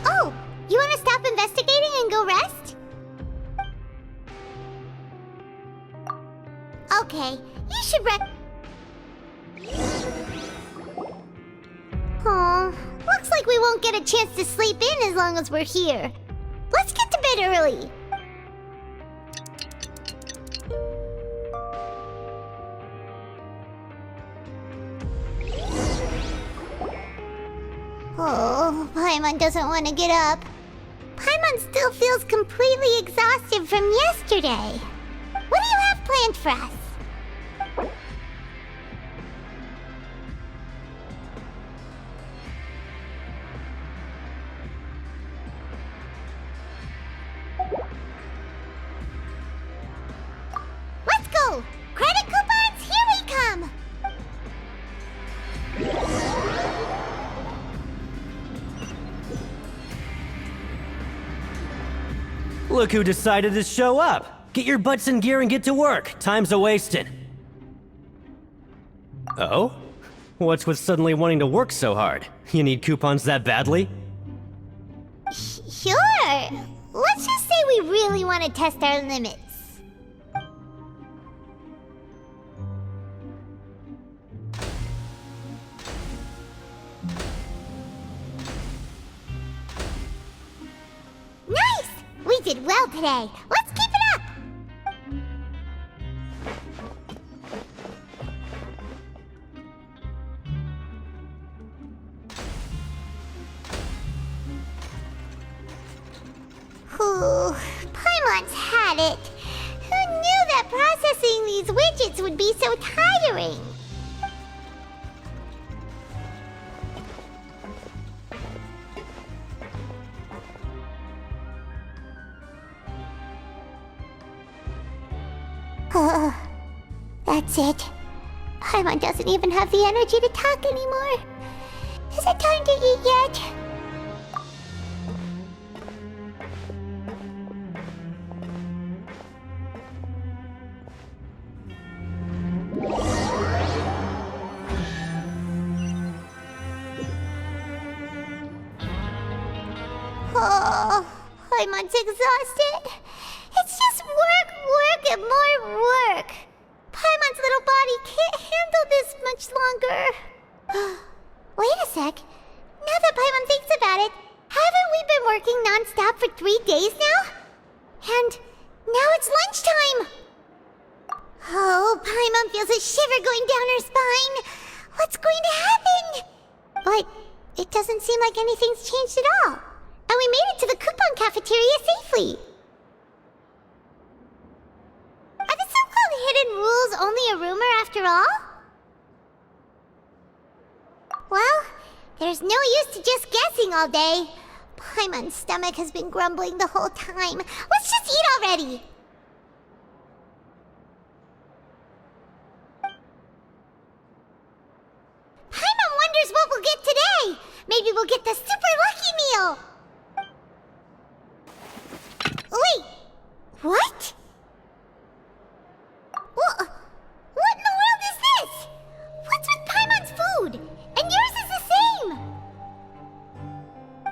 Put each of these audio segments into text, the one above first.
Oh, you want to stop investigating and go rest? Okay, you should rest. Aw, looks like we won't get a chance to sleep in as long as we're here. Let's get to bed early. Oh, Paimon doesn't want to get up. Paimon still feels completely exhausted from yesterday. What do you have planned for us? Let's go! Credit coupons, here we come! Look who decided to show up! Get your butts in gear and get to work. Time's a-wasting. Oh? What's with suddenly wanting to work so hard? You need coupons that badly? Sure. Let's just say we really want to test our limits. Nice! We did well today. Let's keep it up! Whew, Paimon's had it. Who knew that processing these widgets would be so tiring? That's it. Paimon doesn't even have the energy to talk anymore. Is it time to eat yet? Oh, Paimon's exhausted. It's just work, and more work. Paimon's little body can't handle this much longer. Wait a sec. Now that Paimon thinks about it, haven't we been working non-stop for 3 days now? And now it's lunchtime. Oh, Paimon feels a shiver going down her spine. What's going to happen? But it doesn't seem like anything's changed at all. And we made it to the coupon cafeteria safely. Are the so-called hidden rules only a rumor after all? Well, there's no use to just guessing all day. Paimon's stomach has been grumbling the whole time. Let's just eat already! Paimon wonders what we'll get today! Maybe we'll get the super lucky meal! Wait! What? What in the world is this? What's with Paimon's food? And yours is the same!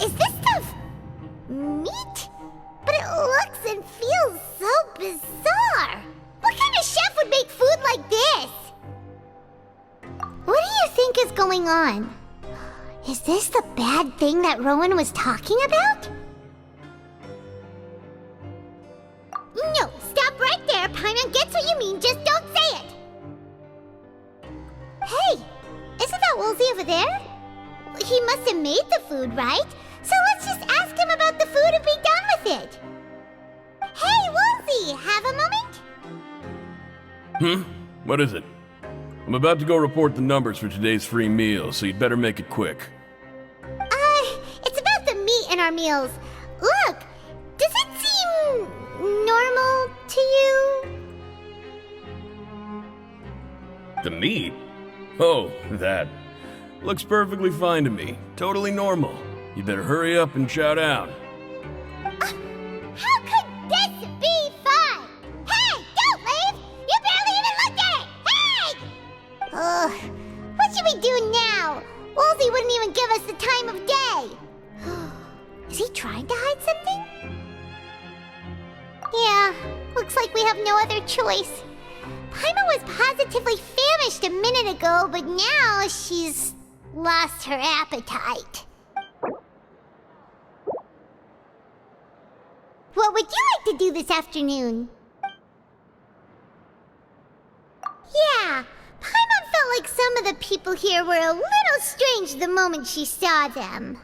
Is this stuff meat? But it looks and feels so bizarre! What kind of chef would make food like this? What do you think is going on? Is this the bad thing that Rowan was talking about? No, stop right there. Paimon gets what you mean, just don't say it. Hey, isn't that Woolsey over there? He must have made the food, right? So let's just ask him about the food and be done with it. Hey, Woolsey, have a moment? What is it? I'm about to go report the numbers for today's free meal, so you'd better make it quick. It's about the meat in our meals. Look, The meat? Oh, that. Looks perfectly fine to me. Totally normal. You better hurry up and chow down. How could this be fun? Hey, don't leave! You barely even looked at it! Hey! What should we do now? Wolsey wouldn't even give us the time of day. Is he trying to hide something? Yeah, looks like we have no other choice. Paimon was positively famished a minute ago, but now she's lost her appetite. What would you like to do this afternoon? Yeah, Paimon felt like some of the people here were a little strange the moment she saw them.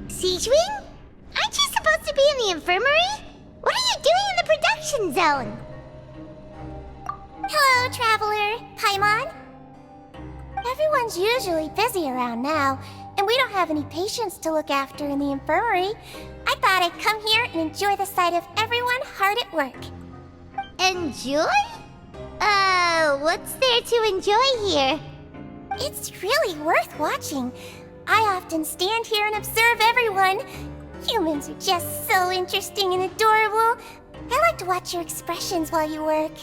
Siegewing? Aren't you supposed to be in the infirmary? What are you doing in the production zone? Hello, Traveler. Paimon? Everyone's usually busy around now, and we don't have any patients to look after in the infirmary. I thought I'd come here and enjoy the sight of everyone hard at work. Enjoy? What's there to enjoy here? It's really worth watching. I often stand here and observe everyone. Humans are just so interesting and adorable. I like to watch your expressions while you work.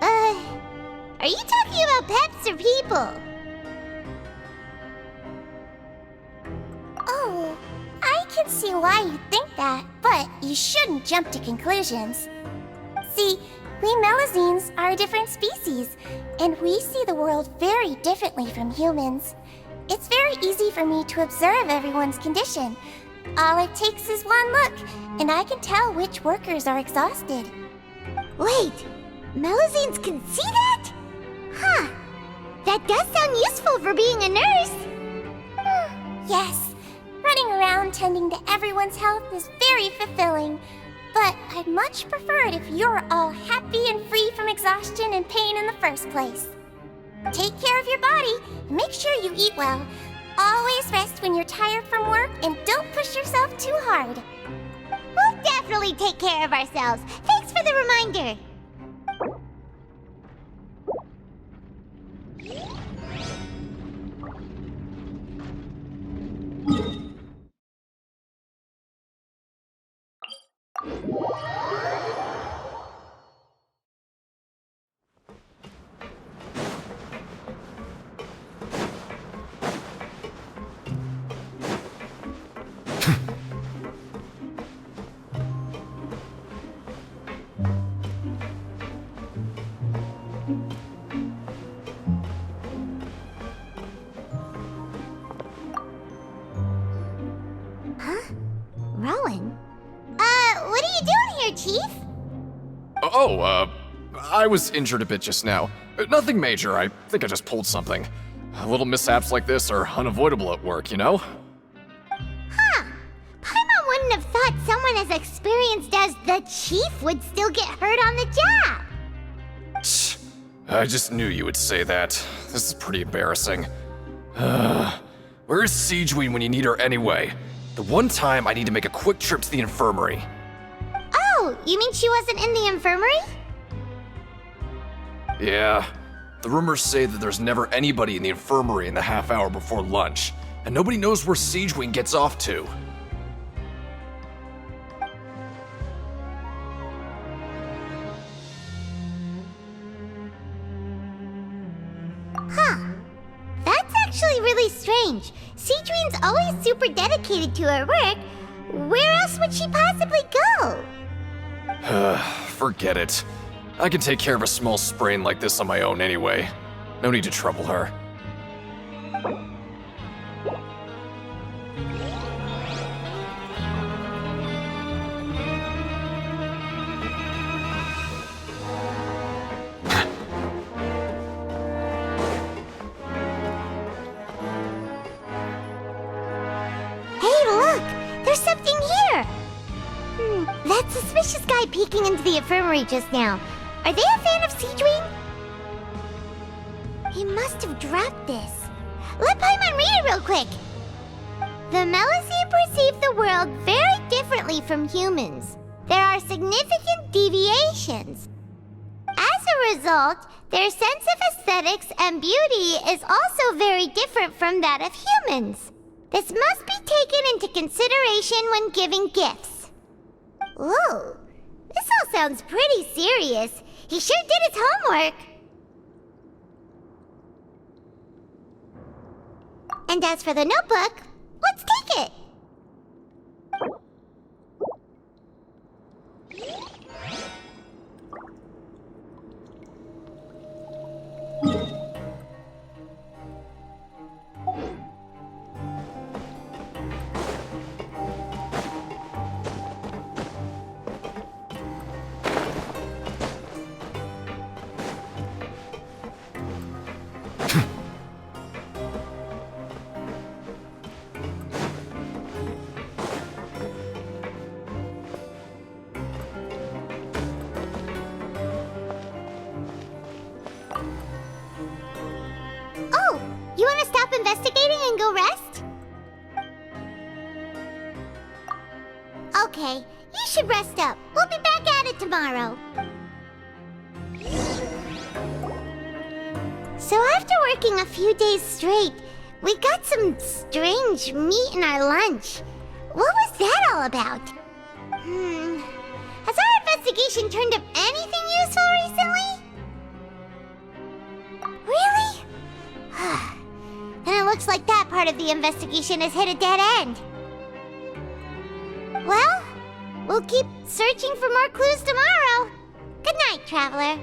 Are you talking about pets or people? Oh, I can see why you think that, but you shouldn't jump to conclusions. See, we Melazines are a different species, and we see the world very differently from humans. It's very easy for me to observe everyone's condition. All it takes is one look, and I can tell which workers are exhausted. Wait, Melazines can see that? Huh. That does sound useful for being a nurse. Yes, running around tending to everyone's health is very fulfilling. But I'd much prefer it if you're all happy and free from exhaustion and pain in the first place. Take care of your body and make sure you eat well. Always rest when you're tired from work and don't push yourself too hard. We'll definitely take care of ourselves. Thanks for the reminder. here, Chief? I was injured a bit just now. Nothing major, I think I just pulled something. Little mishaps like this are unavoidable at work, you know? Huh. Paimon wouldn't have thought someone as experienced as the Chief would still get hurt on the job. I just knew you would say that. This is pretty embarrassing. Where's Siegeween when you need her anyway? The one time I need to make a quick trip to the infirmary. Oh, you mean she wasn't in the infirmary? Yeah. The rumors say that there's never anybody in the infirmary in the half hour before lunch, and nobody knows where Siegeween gets off to. Huh. That's actually really strange. Siegeween's always super dedicated to her work. Where else would she possibly go? Forget it. I can take care of a small sprain like this on my own anyway. No need to trouble her. Hey, look! There's something here! That suspicious guy peeking into the infirmary just now. Are they a fan of Siegeween? He must have dropped this. Let Paimon read it real quick! The Melusine perceive the world very differently from humans. There are significant deviations. As a result, their sense of aesthetics and beauty is also very different from that of humans. This must be taken into consideration when giving gifts. Ooh, this all sounds pretty serious. He sure did his homework. And as for the notebook, let's take it. Oh, you want to stop investigating and go rest? Okay, you should rest up. We'll be back at it tomorrow. So after working a few days straight, we got some strange meat in our lunch. What was that all about? Has our investigation turned up anything useful recently? Really? Then it looks like that part of the investigation has hit a dead end. Well, we'll keep searching for more clues tomorrow. Good night, Traveler.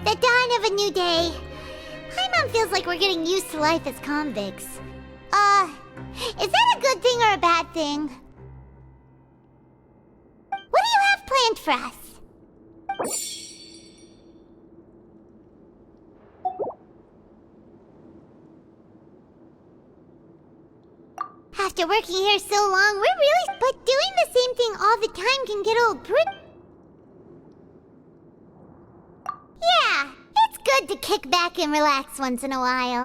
The dawn of a new day. Paimon feels like we're getting used to life as convicts. Is that a good thing or a bad thing? What do you have planned for us? After working here so long, but doing the same thing all the time can get old Yeah, it's good to kick back and relax once in a while.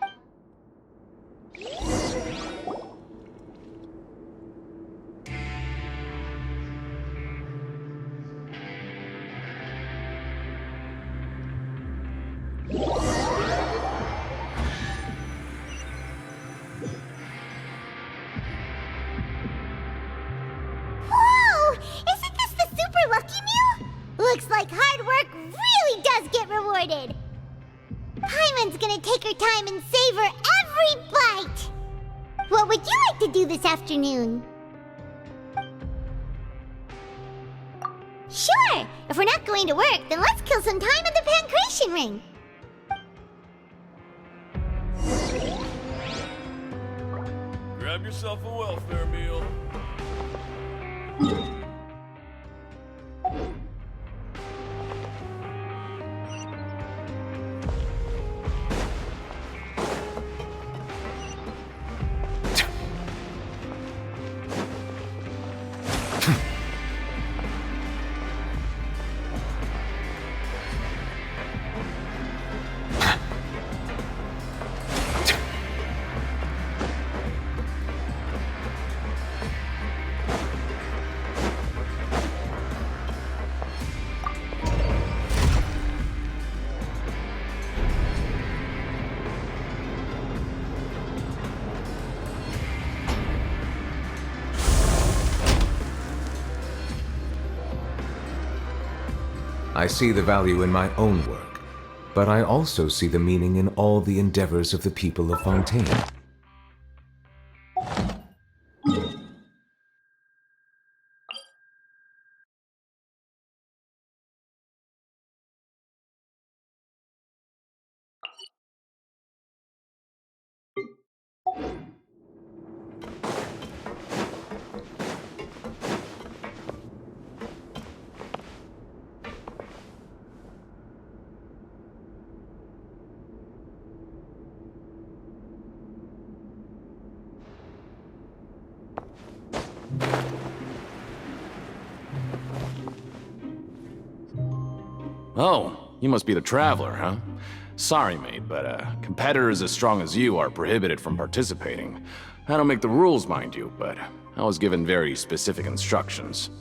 Whoa! Isn't this the super lucky meal? Looks like hard work really does get rewarded. Paimon's gonna take her time and savor every bite. What would you like to do this afternoon? Sure! If we're not going to work, then let's kill some time at the Pancration Ring. Grab yourself a welfare meal. I see the value in my own work, but I also see the meaning in all the endeavors of the people of Fontaine. Oh, you must be the Traveler, huh? Sorry, mate, but competitors as strong as you are prohibited from participating. I don't make the rules, mind you, but I was given very specific instructions.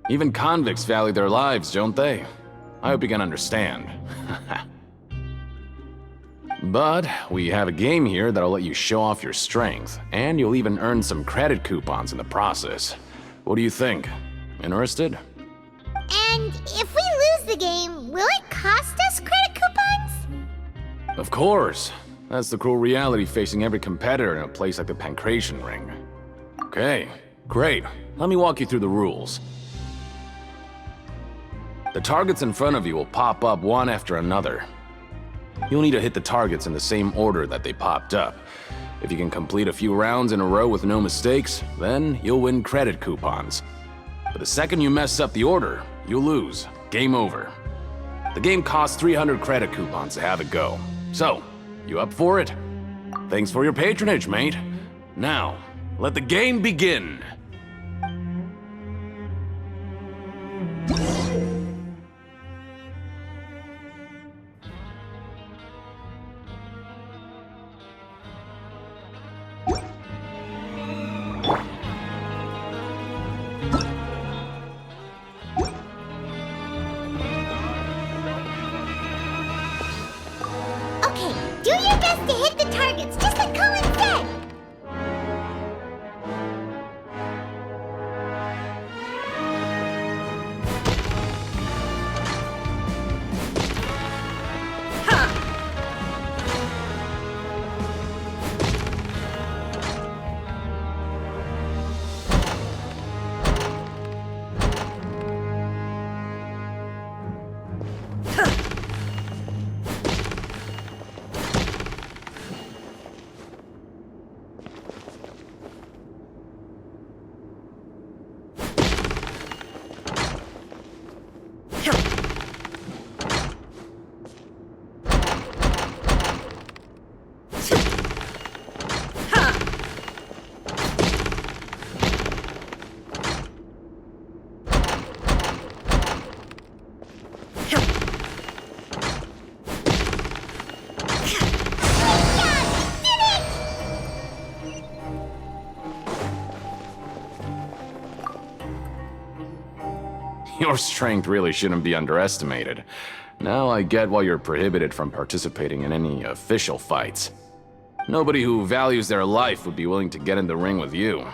Even convicts value their lives, don't they? I hope you can understand. But we have a game here that'll let you show off your strength, and you'll even earn some credit coupons in the process. What do you think? Interested? And if we lose the game, will it cost us credit coupons? Of course. That's the cruel reality facing every competitor in a place like the Pancration Ring. Okay, great. Let me walk you through the rules. The targets in front of you will pop up one after another. You'll need to hit the targets in the same order that they popped up. If you can complete a few rounds in a row with no mistakes, then you'll win credit coupons. But the second you mess up the order, you'll lose. Game over. The game costs 300 credit coupons to have it go. So, you up for it? Thanks for your patronage, mate. Now, let the game begin. Okay, do your best to hit the targets, just like Colin said! Your strength really shouldn't be underestimated. Now I get why you're prohibited from participating in any official fights. Nobody who values their life would be willing to get in the ring with you.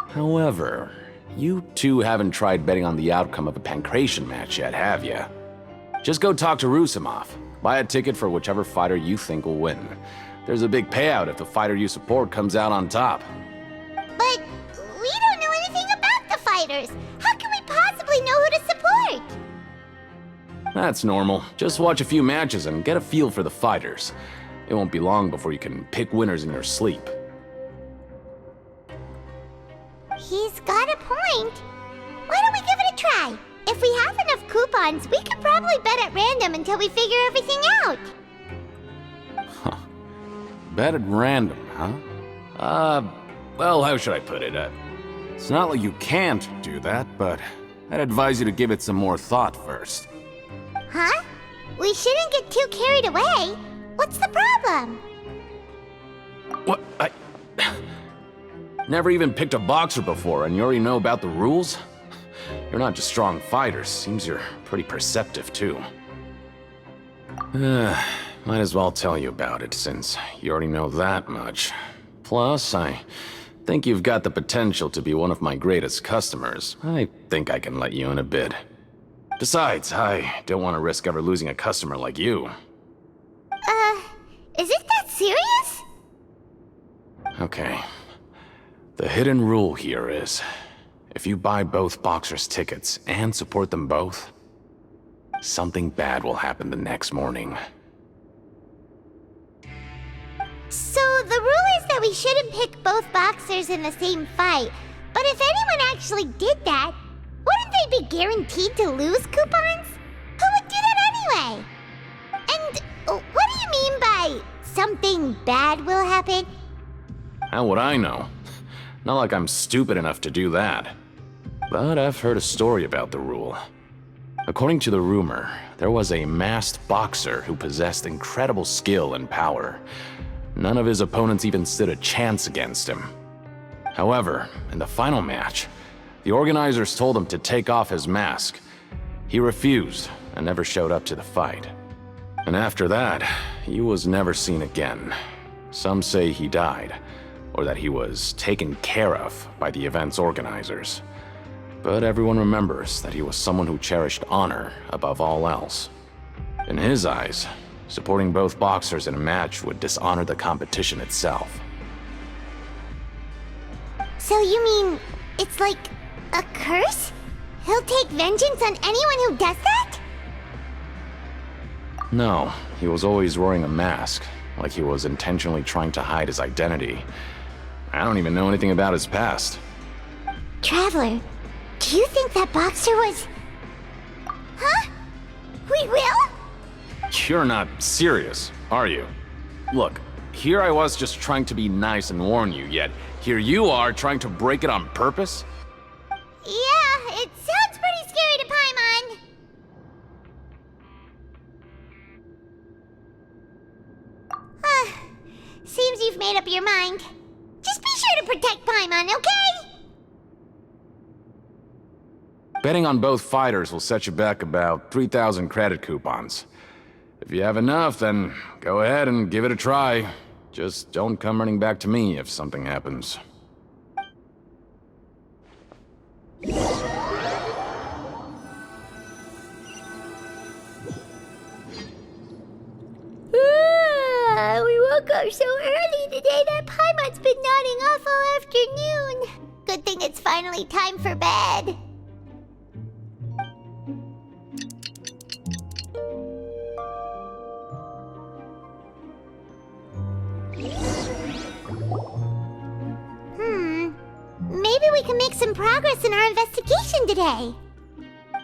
However, you two haven't tried betting on the outcome of a Pancration match yet, have you? Just go talk to Rusimov. Buy a ticket for whichever fighter you think will win. There's a big payout if the fighter you support comes out on top. But we don't know anything about the fighters. How can we possibly know who to support? That's normal. Just watch a few matches and get a feel for the fighters. It won't be long before you can pick winners in your sleep. He's got a point. Why don't we give it a try? If we have enough coupons, we could probably bet at random until we figure everything out. Bet at random, huh? Well, how should I put it? It's not like you can't do that, but I'd advise you to give it some more thought first. Huh? We shouldn't get too carried away. What's the problem? What? I never even picked a boxer before, and you already know about the rules? You're not just strong fighters. Seems you're pretty perceptive, too. Might as well tell you about it, since you already know that much. Plus, I think you've got the potential to be one of my greatest customers. I think I can let you in a bit. Besides, I don't want to risk ever losing a customer like you. Is it that serious? Okay. The hidden rule here is, if you buy both boxers' tickets and support them both, something bad will happen the next morning. So the rule is that we shouldn't pick both boxers in the same fight. But if anyone actually did that, wouldn't they be guaranteed to lose coupons? Who would do that anyway? And what do you mean by something bad will happen? How would I know? Not like I'm stupid enough to do that. But I've heard a story about the rule. According to the rumor, there was a masked boxer who possessed incredible skill and power. None of his opponents even stood a chance against him. However, in the final match, the organizers told him to take off his mask. He refused and never showed up to the fight. And after that, he was never seen again. Some say he died, or that he was taken care of by the event's organizers. But everyone remembers that he was someone who cherished honor above all else. In his eyes, supporting both boxers in a match would dishonor the competition itself. So you mean it's like a curse? He'll take vengeance on anyone who does that? No, he was always wearing a mask, like he was intentionally trying to hide his identity. I don't even know anything about his past. Traveler, do you think that boxer was... Huh? We will? You're not serious, are you? Look, here I was just trying to be nice and warn you, yet here you are trying to break it on purpose? Yeah, it sounds pretty scary to Paimon. Seems you've made up your mind. Just be sure to protect Paimon, okay? Betting on both fighters will set you back about 3,000 credit coupons. If you have enough, then go ahead and give it a try. Just don't come running back to me if something happens. We woke up so early today that Paimon's been nodding off all afternoon. Good thing it's finally time for bed. Maybe we can make some progress in our investigation today.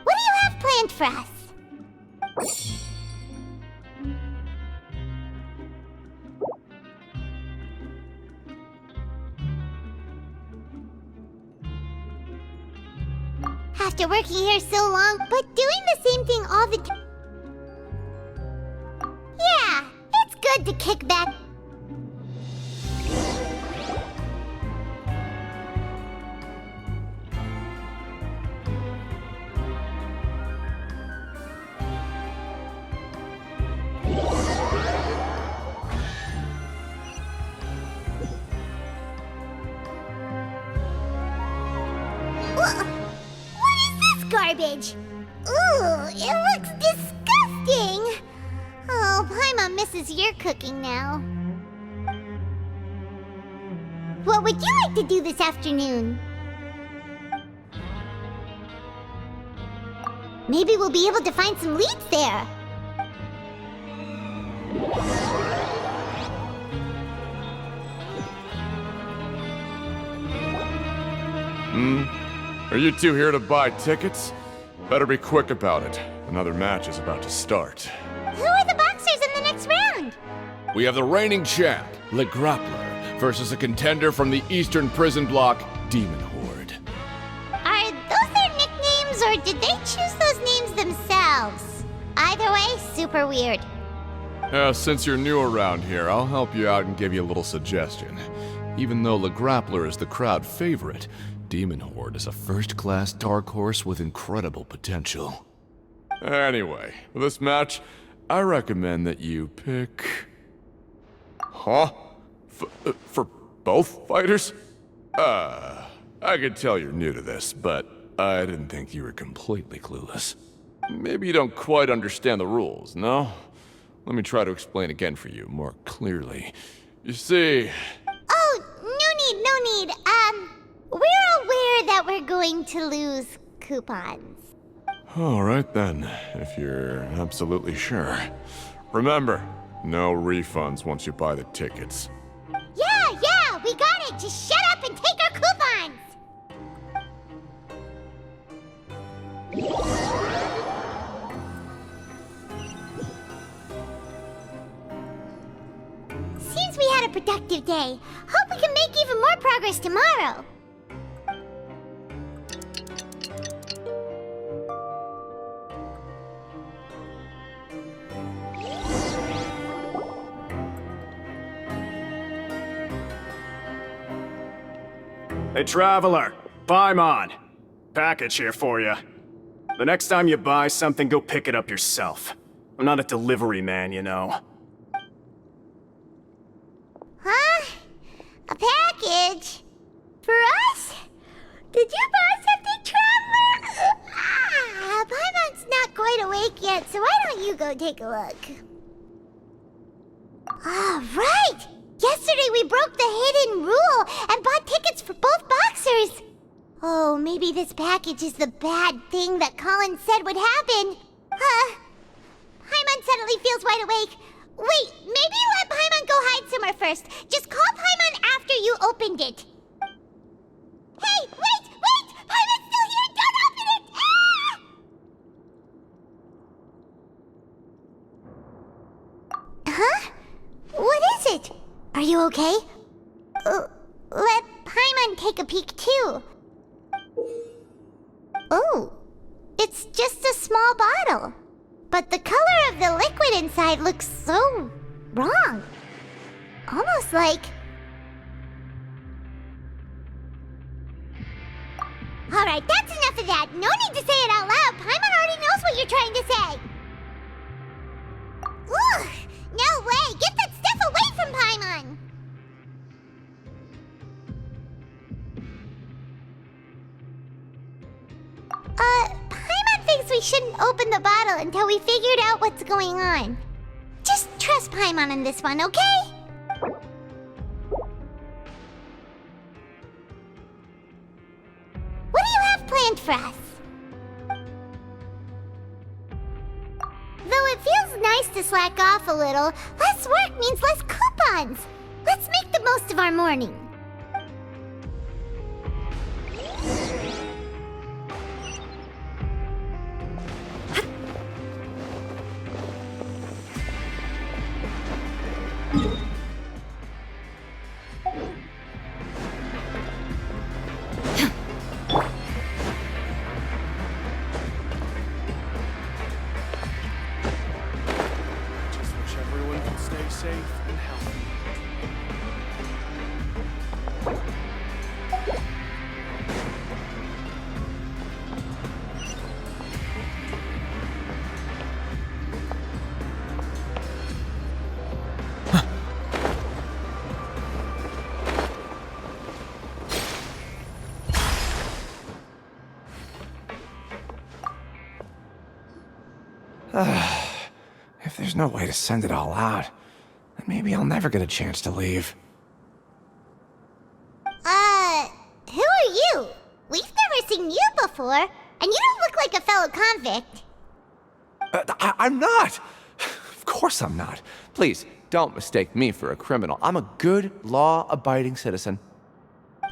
What do you have planned for us? After working here so long, but doing the same thing all the time. Yeah, it's good to kick back. Garbage. Ooh, it looks disgusting. Oh, Paimon misses your cooking now. What would you like to do this afternoon? Maybe we'll be able to find some leads there. Are you two here to buy tickets? Better be quick about it. Another match is about to start. Who are the boxers in the next round? We have the reigning champ, Le Grappler, versus a contender from the Eastern Prison Block, Demon Horde. Are those their nicknames, or did they choose those names themselves? Either way, super weird. Since you're new around here, I'll help you out and give you a little suggestion. Even though Le Grappler is the crowd favorite, Demon Horde is a first-class dark horse with incredible potential. Anyway, for this match, I recommend that you pick... Huh? For both fighters? I could tell you're new to this, but I didn't think you were completely clueless. Maybe you don't quite understand the rules, no? Let me try to explain again for you, more clearly. You see... Oh, no need. We're aware that we're going to lose coupons. Alright then, if you're absolutely sure. Remember, no refunds once you buy the tickets. Yeah, we got it. Just shut up and take our coupons. Seems we had a productive day. Hope we can make even more progress tomorrow. Hey, Traveler, Paimon. Package here for you. The next time you buy something, go pick it up yourself. I'm not a delivery man, you know. Huh? A package? For us? Did you buy something, Traveler? Paimon's not quite awake yet, so why don't you go take a look? Right! Yesterday we broke the hidden rule and bought tickets for both boxers. Oh, maybe this package is the bad thing that Colin said would happen. Paimon suddenly feels wide awake. Wait, maybe let Paimon go hide somewhere first. Just call Paimon after you opened it. Hey, wait! Paimon's still here! Don't open it! Huh? What is it? Are you okay? Let Paimon take a peek too. Oh, it's just a small bottle. But the color of the liquid inside looks so wrong. Almost like... Alright, that's enough of that. No need to say it out loud. Paimon already knows what you're trying to say. Ugh, no way. Get that stuff away from Paimon. Paimon thinks we shouldn't open the bottle until we figured out what's going on. Just trust Paimon on this one, okay? What do you have planned for us? Though it feels nice to slack off a little, less work means less coupons. Let's make the most of our morning. Just wish everyone could stay safe and healthy. If there's no way to send it all out, then maybe I'll never get a chance to leave. Who are you? We've never seen you before, and you don't look like a fellow convict. I'm not! Of course I'm not. Please, don't mistake me for a criminal. I'm a good, law-abiding citizen.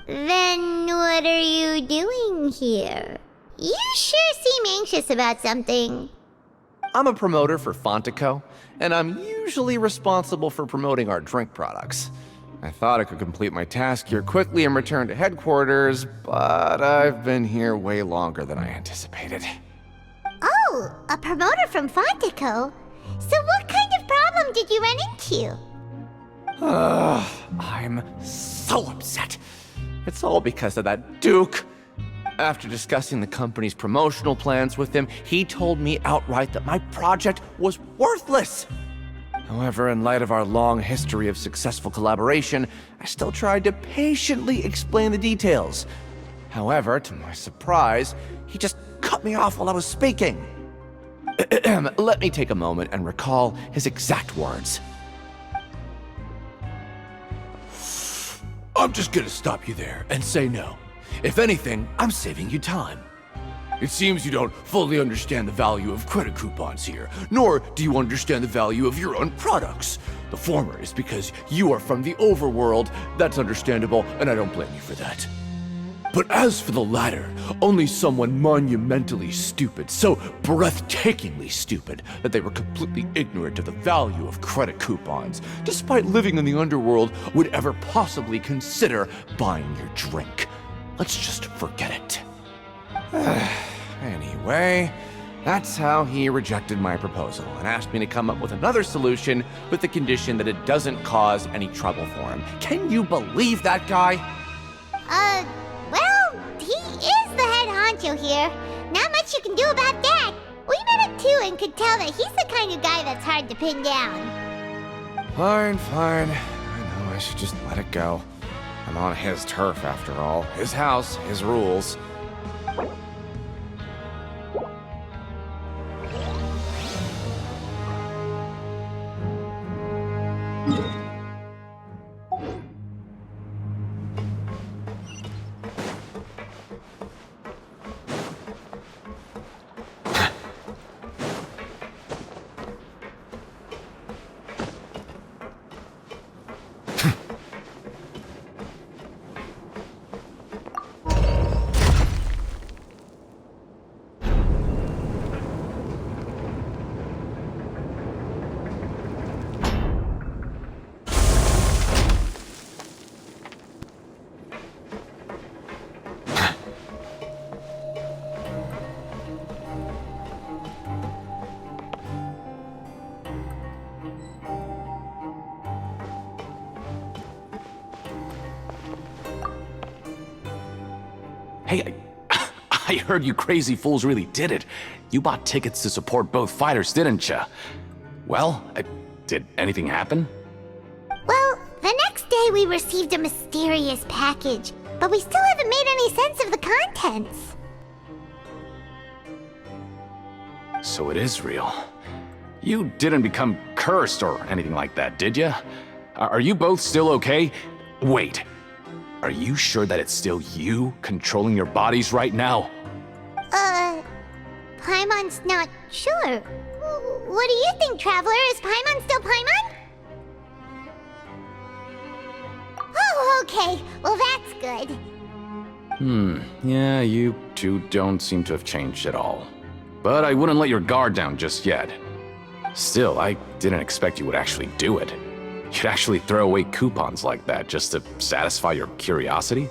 Then What are you doing here? You sure seem anxious about something. I'm a promoter for Fontico, and I'm usually responsible for promoting our drink products. I thought I could complete my task here quickly and return to headquarters, but I've been here way longer than I anticipated. Oh, a promoter from Fontico? So what kind of problem did you run into? I'm so upset. It's all because of that Duke. After discussing the company's promotional plans with him, he told me outright that my project was worthless. However, in light of our long history of successful collaboration, I still tried to patiently explain the details. However, to my surprise, he just cut me off while I was speaking. Let me take a moment and recall his exact words. I'm just gonna stop you there and say no. If anything, I'm saving you time. It seems you don't fully understand the value of credit coupons here, nor do you understand the value of your own products. The former is because you are from the overworld. That's understandable, and I don't blame you for that. But as for the latter, only someone monumentally stupid, so breathtakingly stupid that they were completely ignorant of the value of credit coupons, despite living in the underworld, would ever possibly consider buying your drink. Let's just forget it. Anyway, that's how he rejected my proposal and asked me to come up with another solution with the condition that it doesn't cause any trouble for him. Can you believe that guy? Well, he is the head honcho here. Not much you can do about that. We met him too and could tell that he's the kind of guy that's hard to pin down. Fine. I know I should just let it go. I'm on his turf after all. His house, his rules. Hey, I heard you crazy fools really did it. You bought tickets to support both fighters, didn't ya? Well, did anything happen? Well, the next day we received a mysterious package, but we still haven't made any sense of the contents. So it is real. You didn't become cursed or anything like that, did ya? Are you both still okay? Wait. Are you sure that it's still you controlling your bodies right now? Paimon's not sure. What do you think, Traveler? Is Paimon still Paimon? Oh, okay. Well, that's good. Yeah, you two don't seem to have changed at all. But I wouldn't let your guard down just yet. Still, I didn't expect you would actually do it. You'd actually throw away coupons like that just to satisfy your curiosity?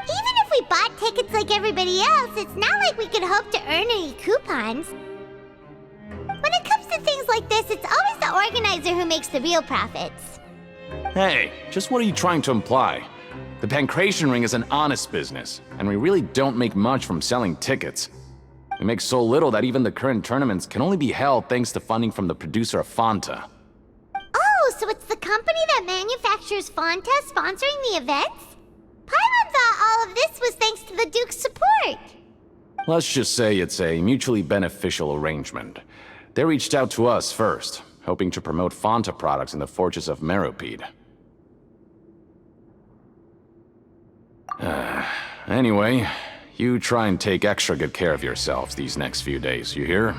Even if we bought tickets like everybody else, it's not like we could hope to earn any coupons. When it comes to things like this, it's always the organizer who makes the real profits. Hey, just what are you trying to imply? The Pancration Ring is an honest business, and we really don't make much from selling tickets. We make so little that even the current tournaments can only be held thanks to funding from the producer of Fanta. Oh, so it's the company that manufactures Fanta sponsoring the events? Paimon thought all of this was thanks to the Duke's support. Let's just say it's a mutually beneficial arrangement. They reached out to us first, hoping to promote Fanta products in the Fortress of Meropide. Anyway, you try and take extra good care of yourselves these next few days, you hear?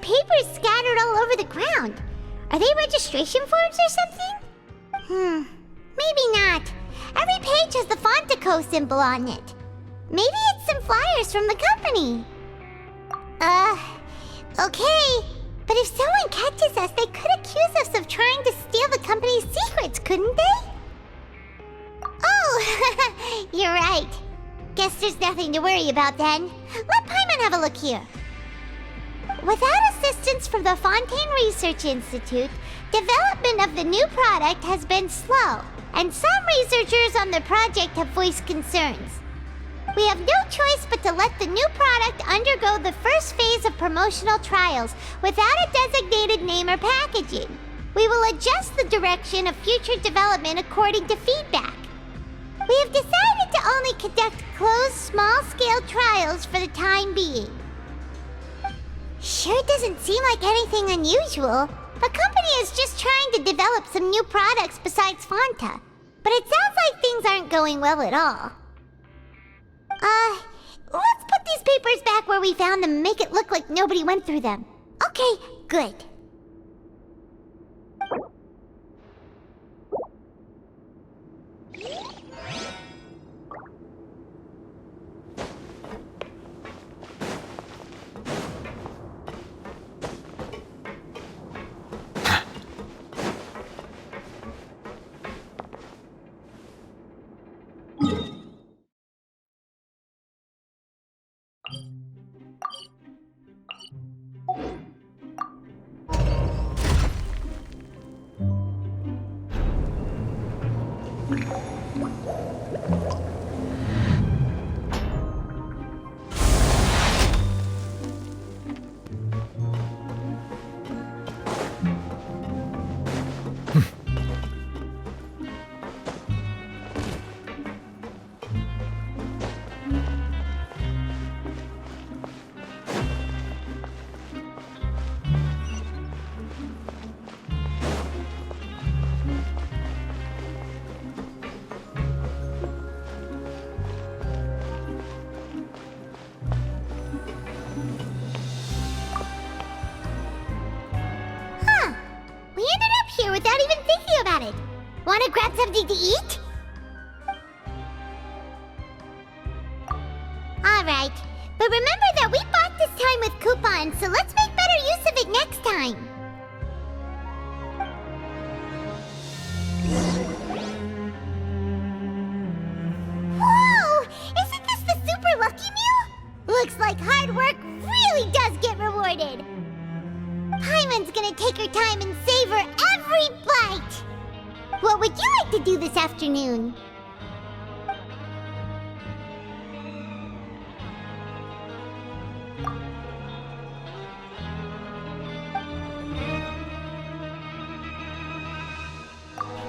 papers scattered all over the ground. Are they registration forms or something? Maybe not. Every page has the Fontico symbol on it. Maybe it's some flyers from the company. Okay. But if someone catches us, they could accuse us of trying to steal the company's secrets, couldn't they? Oh, you're right. Guess there's nothing to worry about then. Let Paimon have a look here. Without assistance from the Fontaine Research Institute, development of the new product has been slow, and some researchers on the project have voiced concerns. We have no choice but to let the new product undergo the first phase of promotional trials without a designated name or packaging. We will adjust the direction of future development according to feedback. We have decided to only conduct closed, small-scale trials for the time being. Sure doesn't seem like anything unusual. The company is just trying to develop some new products besides Fanta. But it sounds like things aren't going well at all. Let's put these papers back where we found them and make it look like nobody went through them. Okay, good. Without even thinking about it. Wanna grab something to eat? Alright, but remember that we bought this time with coupons, so let's make better use of it next time. Whoa! Isn't this the Super Lucky Meal? Looks like hard work really does get rewarded. Paimon's gonna take her time and savor every bite! What would you like to do this afternoon?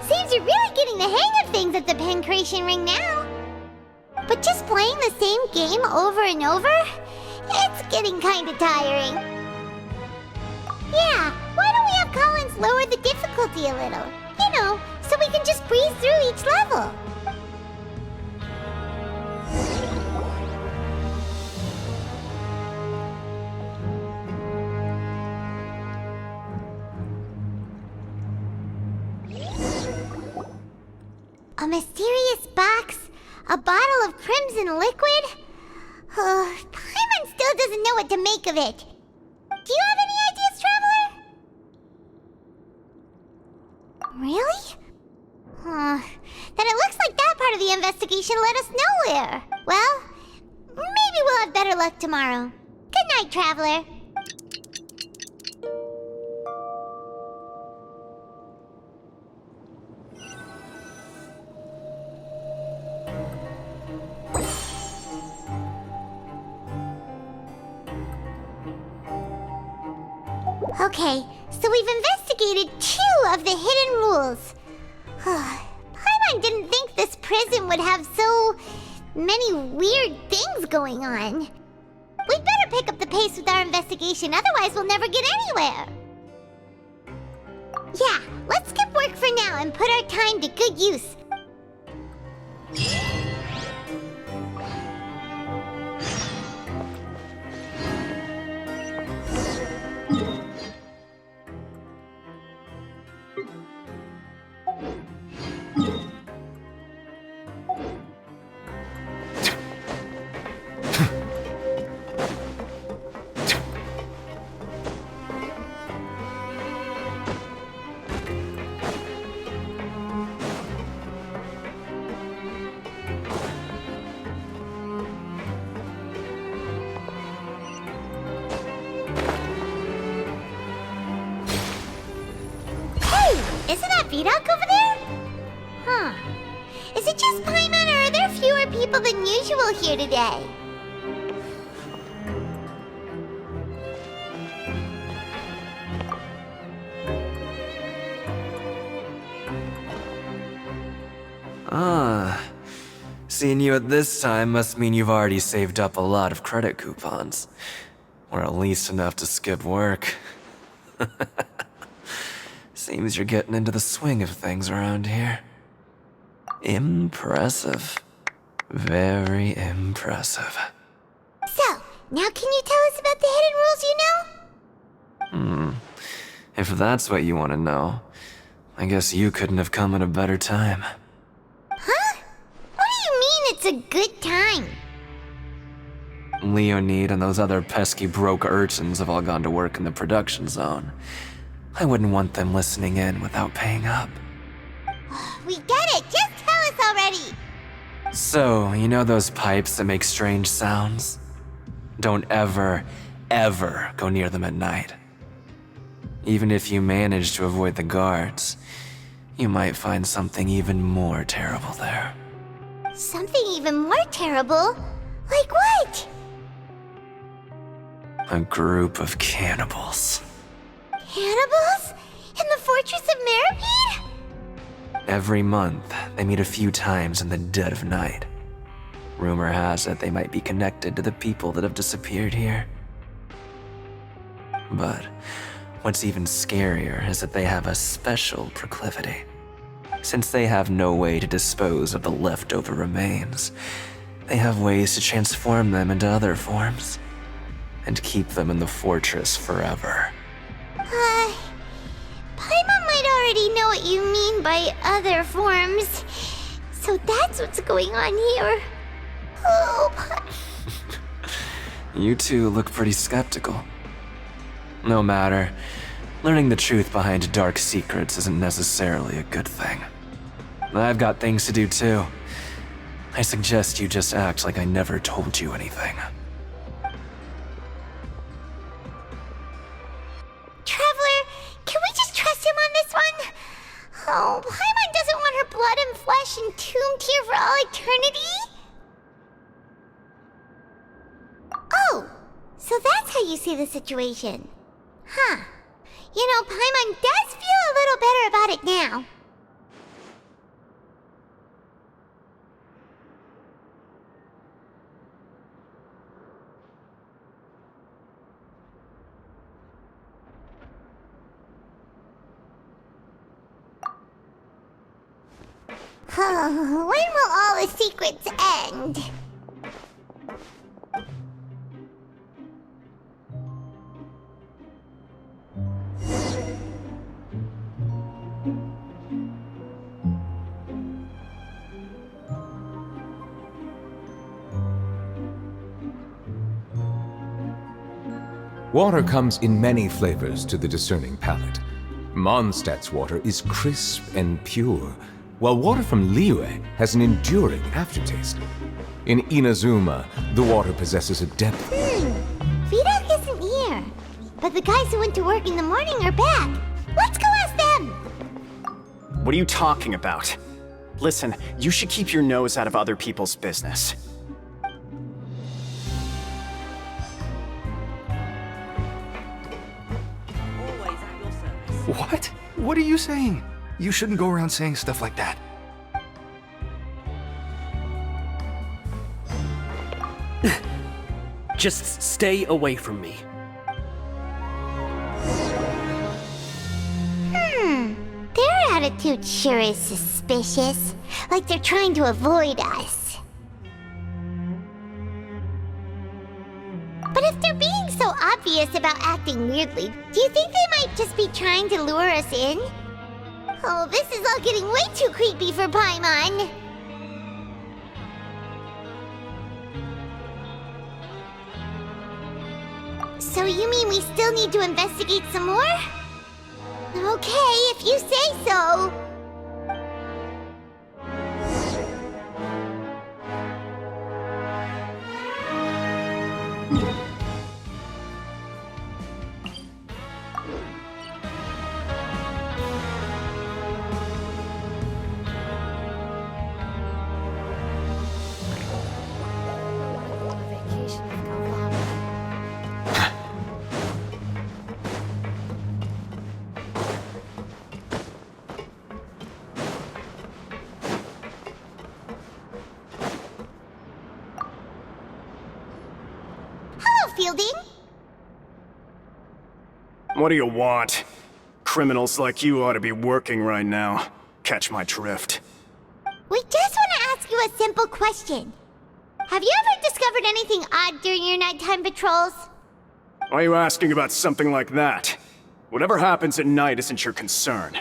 Seems you're really getting the hang of things at the Pancration Ring now. But just playing the same game over and over? It's getting kinda tiring. Yeah, why don't we have Collins lower the difficulty a little? You know, so we can just breeze through each level. A mysterious box? A bottle of crimson liquid? Paimon still doesn't know what to make of it. Do you have any ideas, Traveler? Really? Then it looks like that part of the investigation led us nowhere. Well, maybe we'll have better luck tomorrow. Good night, Traveler. Okay, so we've investigated 2 of the hidden rules. Paimon didn't think this prison would have so many weird things going on. We'd better pick up the pace with our investigation, otherwise we'll never get anywhere. Yeah, let's skip work for now and put our time to good use. that Vidoc over there? Huh. Is it just Paimon, or are there fewer people than usual here today? Ah. Seeing you at this time must mean you've already saved up a lot of credit coupons. Or at least enough to skip work. Seems you're getting into the swing of things around here. Impressive. Very impressive. So, now can you tell us about the hidden rules you know? If that's what you want to know, I guess you couldn't have come at a better time. Huh? What do you mean it's a good time? Leonid and those other pesky broke urchins have all gone to work in the production zone. I wouldn't want them listening in without paying up. We get it! Just tell us already! So, you know those pipes that make strange sounds? Don't ever, ever go near them at night. Even if you manage to avoid the guards, you might find something even more terrible there. Something even more terrible? Like what? A group of cannibals. Cannibals? In the Fortress of Meripede? Every month, they meet a few times in the dead of night. Rumor has it they might be connected to the people that have disappeared here. But what's even scarier is that they have a special proclivity. Since they have no way to dispose of the leftover remains, they have ways to transform them into other forms and keep them in the fortress forever. Paimon might already know what you mean by other forms. So that's what's going on here. Oh, You two look pretty skeptical. No matter, learning the truth behind dark secrets isn't necessarily a good thing. I've got things to do too. I suggest you just act like I never told you anything. Traveler, can we just trust him on this one? Oh, Paimon doesn't want her blood and flesh entombed here for all eternity? Oh, so that's how you see the situation. Huh. You know, Paimon does feel a little better about it now. When will all the secrets end? Water comes in many flavors to the discerning palate. Mondstadt's water is crisp and pure, while water from Liyue has an enduring aftertaste. In Inazuma, the water possesses a depth. Vidoc isn't here. But the guys who went to work in the morning are back. Let's go ask them! What are you talking about? Listen, you should keep your nose out of other people's business. What? What are you saying? You shouldn't go around saying stuff like that. Just stay away from me. Their attitude sure is suspicious. Like they're trying to avoid us. But if they're being so obvious about acting weirdly, do you think they might just be trying to lure us in? Oh, this is all getting way too creepy for Paimon. So you mean we still need to investigate some more? Okay, if you say so. Fielding? What do you want? Criminals like you ought to be working right now. Catch my drift. We just want to ask you a simple question. Have you ever discovered anything odd during your nighttime patrols? Why are you asking about something like that? Whatever happens at night isn't your concern.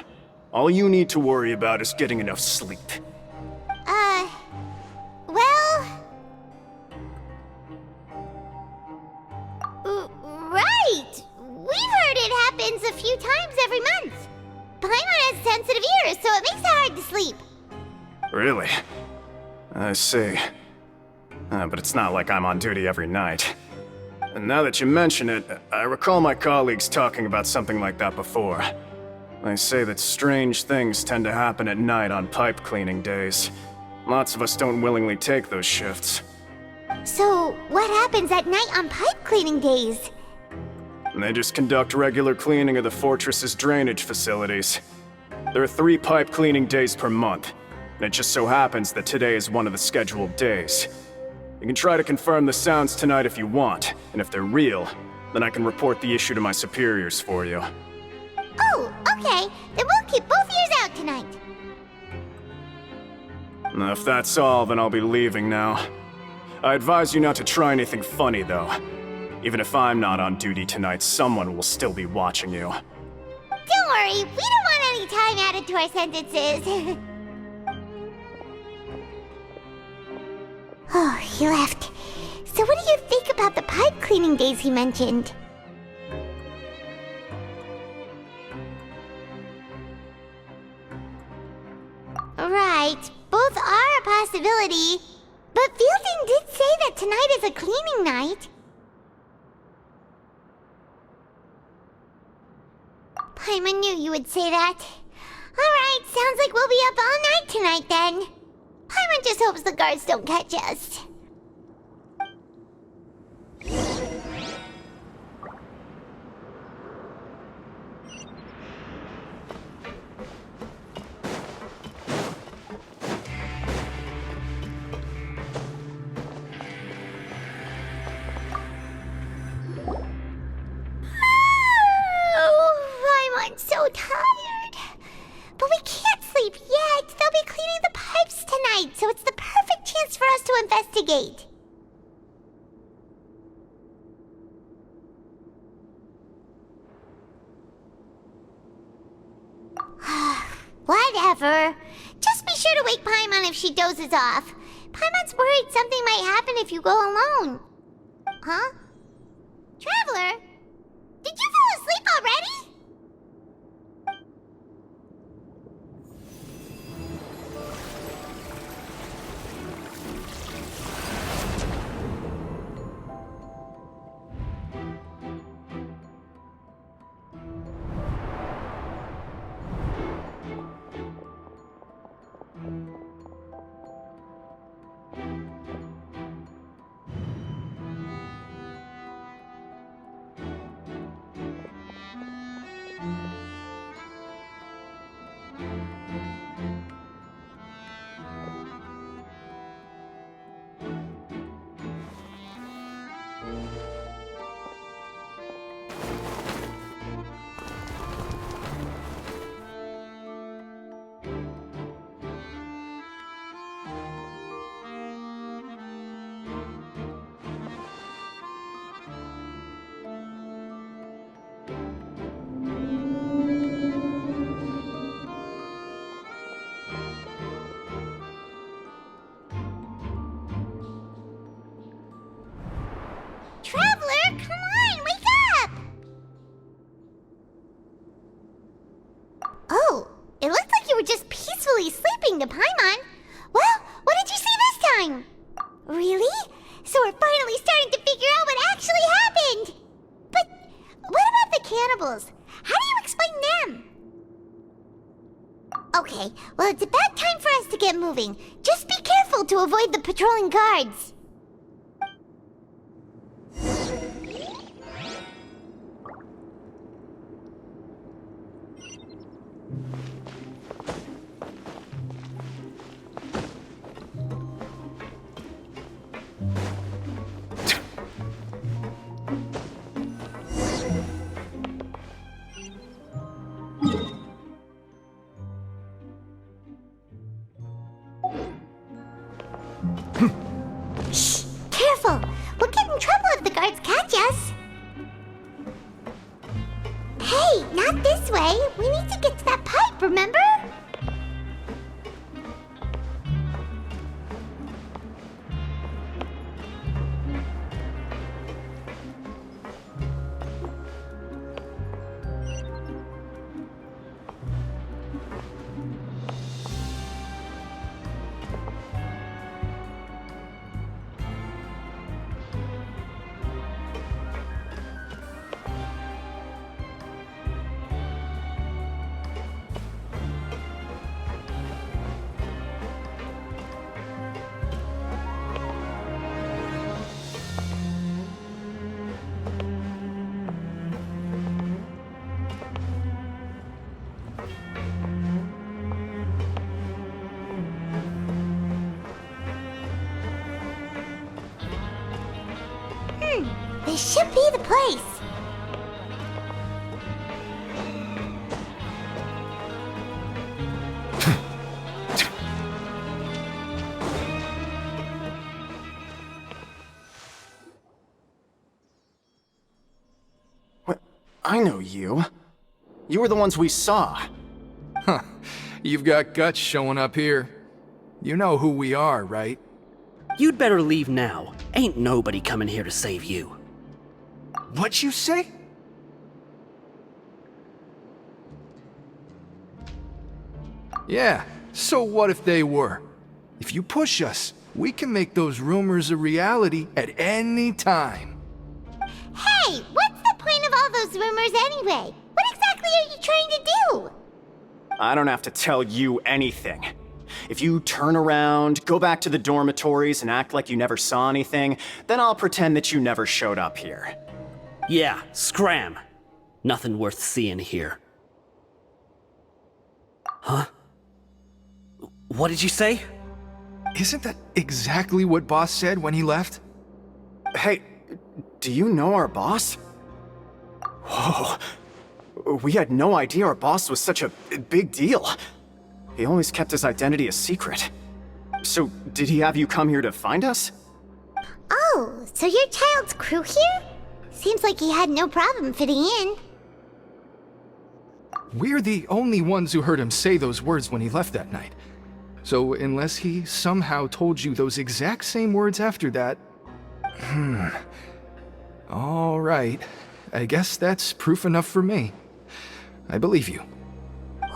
All you need to worry about is getting enough sleep. Well... Right! We've heard it happens a few times every month. Paimon has sensitive ears, so it makes it hard to sleep. Really? I see. But it's not like I'm on duty every night. And now that you mention it, I recall my colleagues talking about something like that before. They say that strange things tend to happen at night on pipe cleaning days. Lots of us don't willingly take those shifts. So, what happens at night on pipe cleaning days? They just conduct regular cleaning of the fortress's drainage facilities. There are 3 pipe cleaning days per month, and it just so happens that today is one of the scheduled days. You can try to confirm the sounds tonight if you want, and if they're real, then I can report the issue to my superiors for you. Oh, okay. Then we'll keep both ears out tonight. If that's all, then I'll be leaving now. I advise you not to try anything funny, though. Even if I'm not on duty tonight, someone will still be watching you. Don't worry, we don't want any time added to our sentences. Oh, he left. So what do you think about the pipe cleaning days he mentioned? Right, both are a possibility. But Fielding did say that tonight is a cleaning night. Paimon knew you would say that. Alright, sounds like we'll be up all night tonight then. Paimon just hopes the guards don't catch us. I'm so tired. But we can't sleep yet. They'll be cleaning the pipes tonight, so it's the perfect chance for us to investigate. Whatever. Just be sure to wake Paimon if she dozes off. Paimon's worried something might happen if you go alone. Huh? Traveler? Did you fall asleep already? Traveler, come on, wake up! Oh, it looked like you were just peacefully sleeping to Paimon. Well, what did you see this time? Really? So we're finally starting to figure out what actually happened! But what about the cannibals? How do you explain them? Okay, well it's about time for us to get moving. Just be careful to avoid the patrolling guards. Anyway, we need to get to that pipe, remember? This should be the place. What? I know you. You were the ones we saw. Huh. You've got guts showing up here. You know who we are, right? You'd better leave now. Ain't nobody coming here to save you. What'd you say? Yeah, so what if they were? If you push us, we can make those rumors a reality at any time. Hey, what's the point of all those rumors anyway? What exactly are you trying to do? I don't have to tell you anything. If you turn around, go back to the dormitories, and act like you never saw anything, then I'll pretend that you never showed up here. Yeah, scram. Nothing worth seeing here. Huh? What did you say? Isn't that exactly what Boss said when he left? Hey, do you know our boss? Whoa. We had no idea our boss was such a big deal. He always kept his identity a secret. So, did he have you come here to find us? Oh, so your child's crew here? Seems like he had no problem fitting in. We're the only ones who heard him say those words when he left that night. So, unless he somehow told you those exact same words after that... All right. I guess that's proof enough for me. I believe you.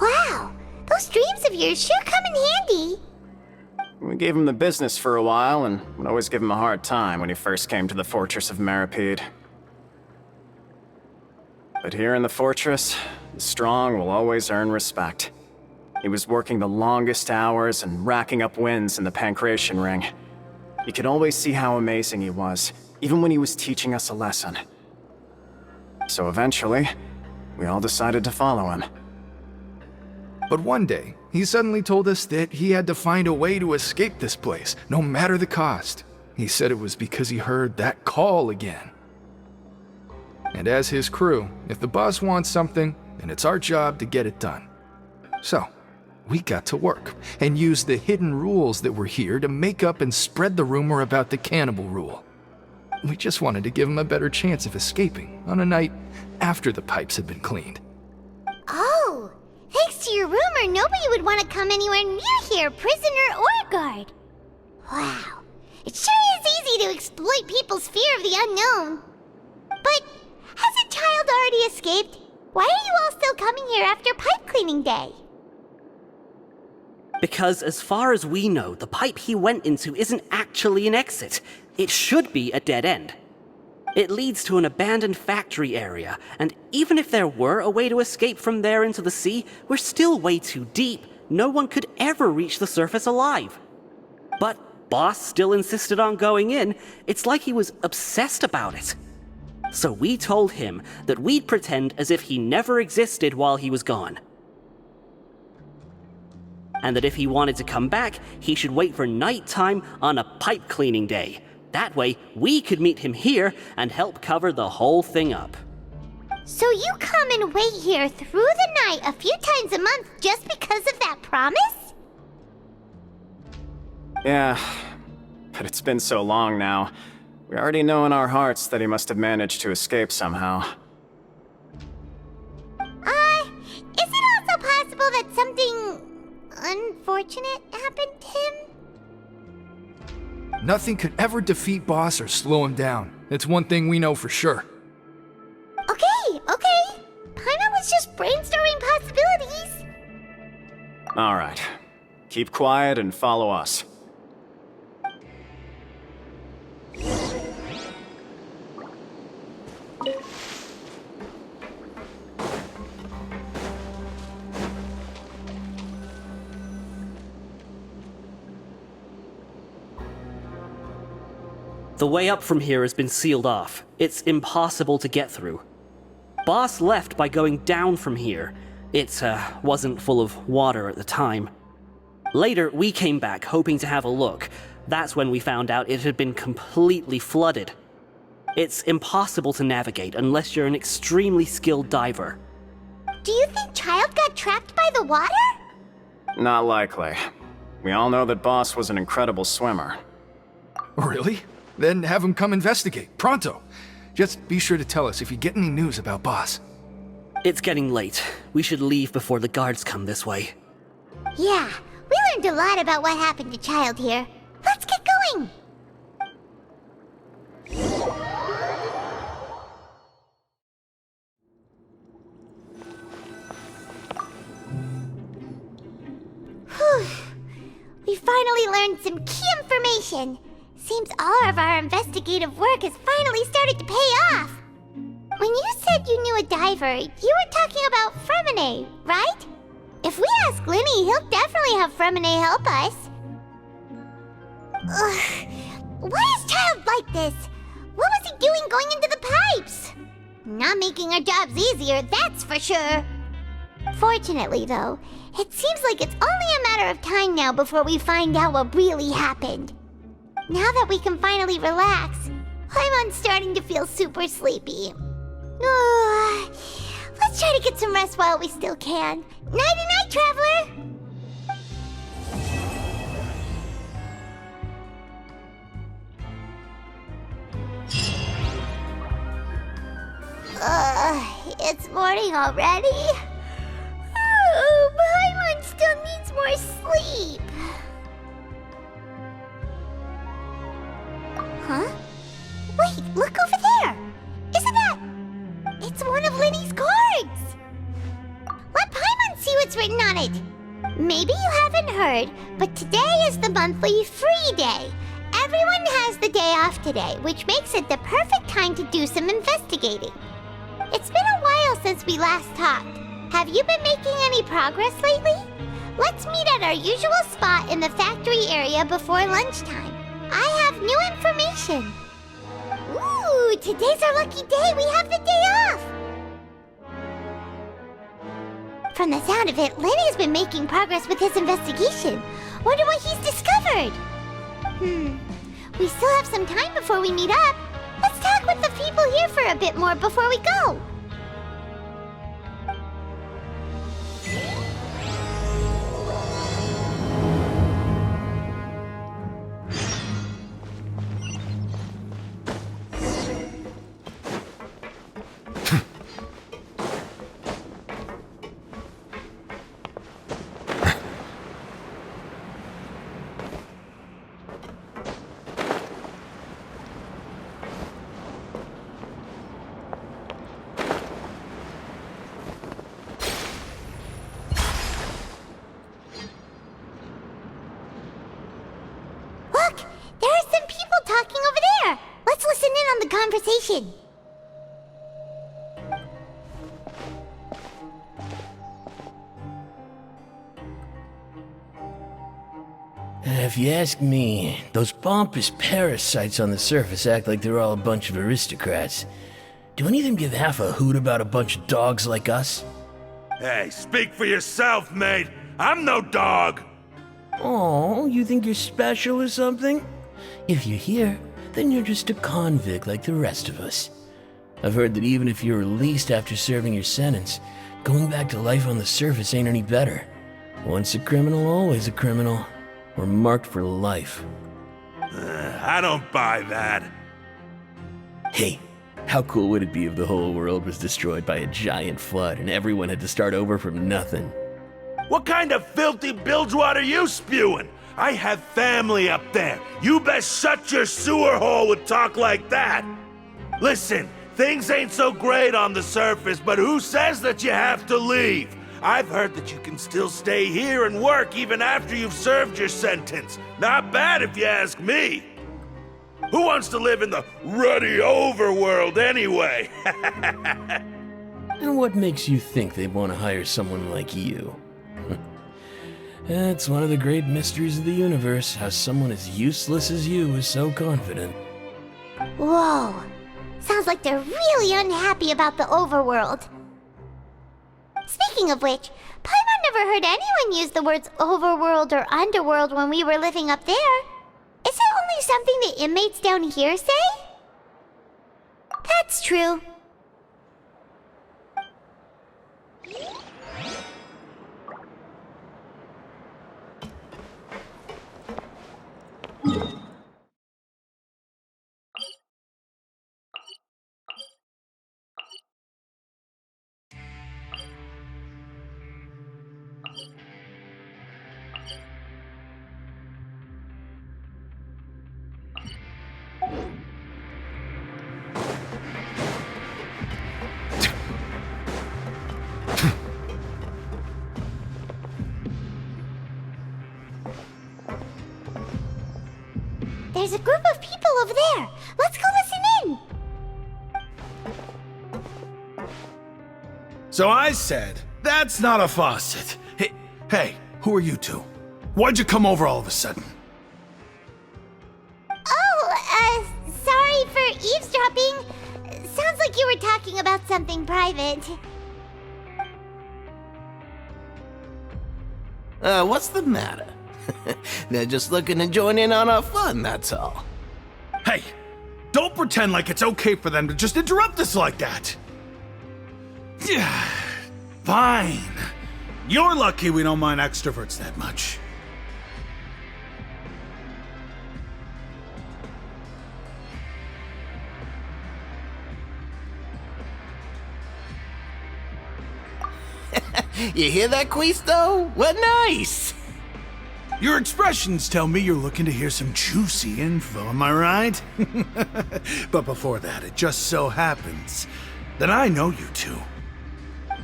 Wow, those dreams of yours sure come in handy. We gave him the business for a while, and would always give him a hard time when he first came to the Fortress of Maripede. But here in the fortress, the strong will always earn respect. He was working the longest hours and racking up wins in the Pancration Ring. You could always see how amazing he was, even when he was teaching us a lesson. So eventually, we all decided to follow him. But one day, he suddenly told us that he had to find a way to escape this place, no matter the cost. He said it was because he heard that call again. And as his crew, if the boss wants something, then it's our job to get it done. So, we got to work, and used the hidden rules that were here to make up and spread the rumor about the cannibal rule. We just wanted to give him a better chance of escaping on a night after the pipes had been cleaned. Oh, thanks to your rumor, nobody would want to come anywhere near here, prisoner or guard. Wow, it sure is easy to exploit people's fear of the unknown. But has a child already escaped? Why are you all still coming here after pipe cleaning day? Because as far as we know, the pipe he went into isn't actually an exit. It should be a dead end. It leads to an abandoned factory area, and even if there were a way to escape from there into the sea, we're still way too deep. No one could ever reach the surface alive. But Boss still insisted on going in. It's like he was obsessed about it. So we told him that we'd pretend as if he never existed while he was gone. And that if he wanted to come back, he should wait for nighttime on a pipe cleaning day. That way, we could meet him here and help cover the whole thing up. So you come and wait here through the night a few times a month just because of that promise? Yeah, but it's been so long now. We already know in our hearts that he must have managed to escape somehow. Nothing could ever defeat Boss or slow him down. It's one thing we know for sure. Okay. Paimon was just brainstorming possibilities. Alright. Keep quiet and follow us. The way up from here has been sealed off. It's impossible to get through. Boss left by going down from here. It wasn't full of water at the time. Later, we came back hoping to have a look. That's when we found out it had been completely flooded. It's impossible to navigate unless you're an extremely skilled diver. Do you think Child got trapped by the water? Not likely. We all know that Boss was an incredible swimmer. Really? Then have him come investigate, pronto. Just be sure to tell us if you get any news about Boss. It's getting late. We should leave before the guards come this way. Yeah, we learned a lot about what happened to Child here. Let's get going! Whew. We finally learned some key information. Seems all of our investigative work has finally started to pay off. When you said you knew a diver, you were talking about Fremine, right? If we ask Linny, he'll definitely have Fremine help us. Ugh. Why is Child like this? What was he doing going into the pipes? Not making our jobs easier, that's for sure. Fortunately, though, it seems like it's only a matter of time now before we find out what really happened. Now that we can finally relax, I'm starting to feel super sleepy. Let's try to get some rest while we still can. Nighty-night, traveler! It's morning already? Paimon still needs more sleep. Huh? Wait, look over there! Isn't that... It's one of Linny's cards! Let Paimon see what's written on it! Maybe you haven't heard, but today is the monthly free day. Everyone has the day off today, which makes it the perfect time to do some investigating. It's been a while since we last talked. Have you been making any progress lately? Let's meet at our usual spot in the factory area before lunchtime. I have new information. Ooh, today's our lucky day. We have the day off. From the sound of it, Lenny's been making progress with his investigation. Wonder what he's discovered. We still have some time before we meet up. Let's talk with the people here for a bit more before we go. Conversation. If you ask me, those pompous parasites on the surface act like they're all a bunch of aristocrats. Do any of them give half a hoot about a bunch of dogs like us? Hey, speak for yourself, mate. I'm no dog. Oh, you think you're special or something? If you're here, then you're just a convict like the rest of us. I've heard that even if you're released after serving your sentence, going back to life on the surface ain't any better. Once a criminal, always a criminal. We're marked for life. I don't buy that. Hey, how cool would it be if the whole world was destroyed by a giant flood and everyone had to start over from nothing? What kind of filthy bilgewater are you spewing? I have family up there. You best shut your sewer hole with talk like that. Listen, things ain't so great on the surface, but who says that you have to leave? I've heard that you can still stay here and work even after you've served your sentence. Not bad if you ask me. Who wants to live in the ruddy overworld anyway? And what makes you think they want to hire someone like you? It's one of the great mysteries of the universe, how someone as useless as you is so confident. Whoa. Sounds like they're really unhappy about the overworld. Speaking of which, Paimon never heard anyone use the words overworld or underworld when we were living up there. Is it only something the inmates down here say? That's true. There's a group of people over there. Let's go listen in. So I said, that's not a faucet. Hey, who are you two? Why'd you come over all of a sudden? Oh, sorry for eavesdropping. Sounds like you were talking about something private. What's the matter? They're just looking to join in on our fun, that's all. Hey, don't pretend like it's okay for them to just interrupt us like that. Yeah, fine. You're lucky we don't mind extroverts that much. You hear that, Quisto? What nice! Your expressions tell me you're looking to hear some juicy info, am I right? But before that, it just so happens that I know you two.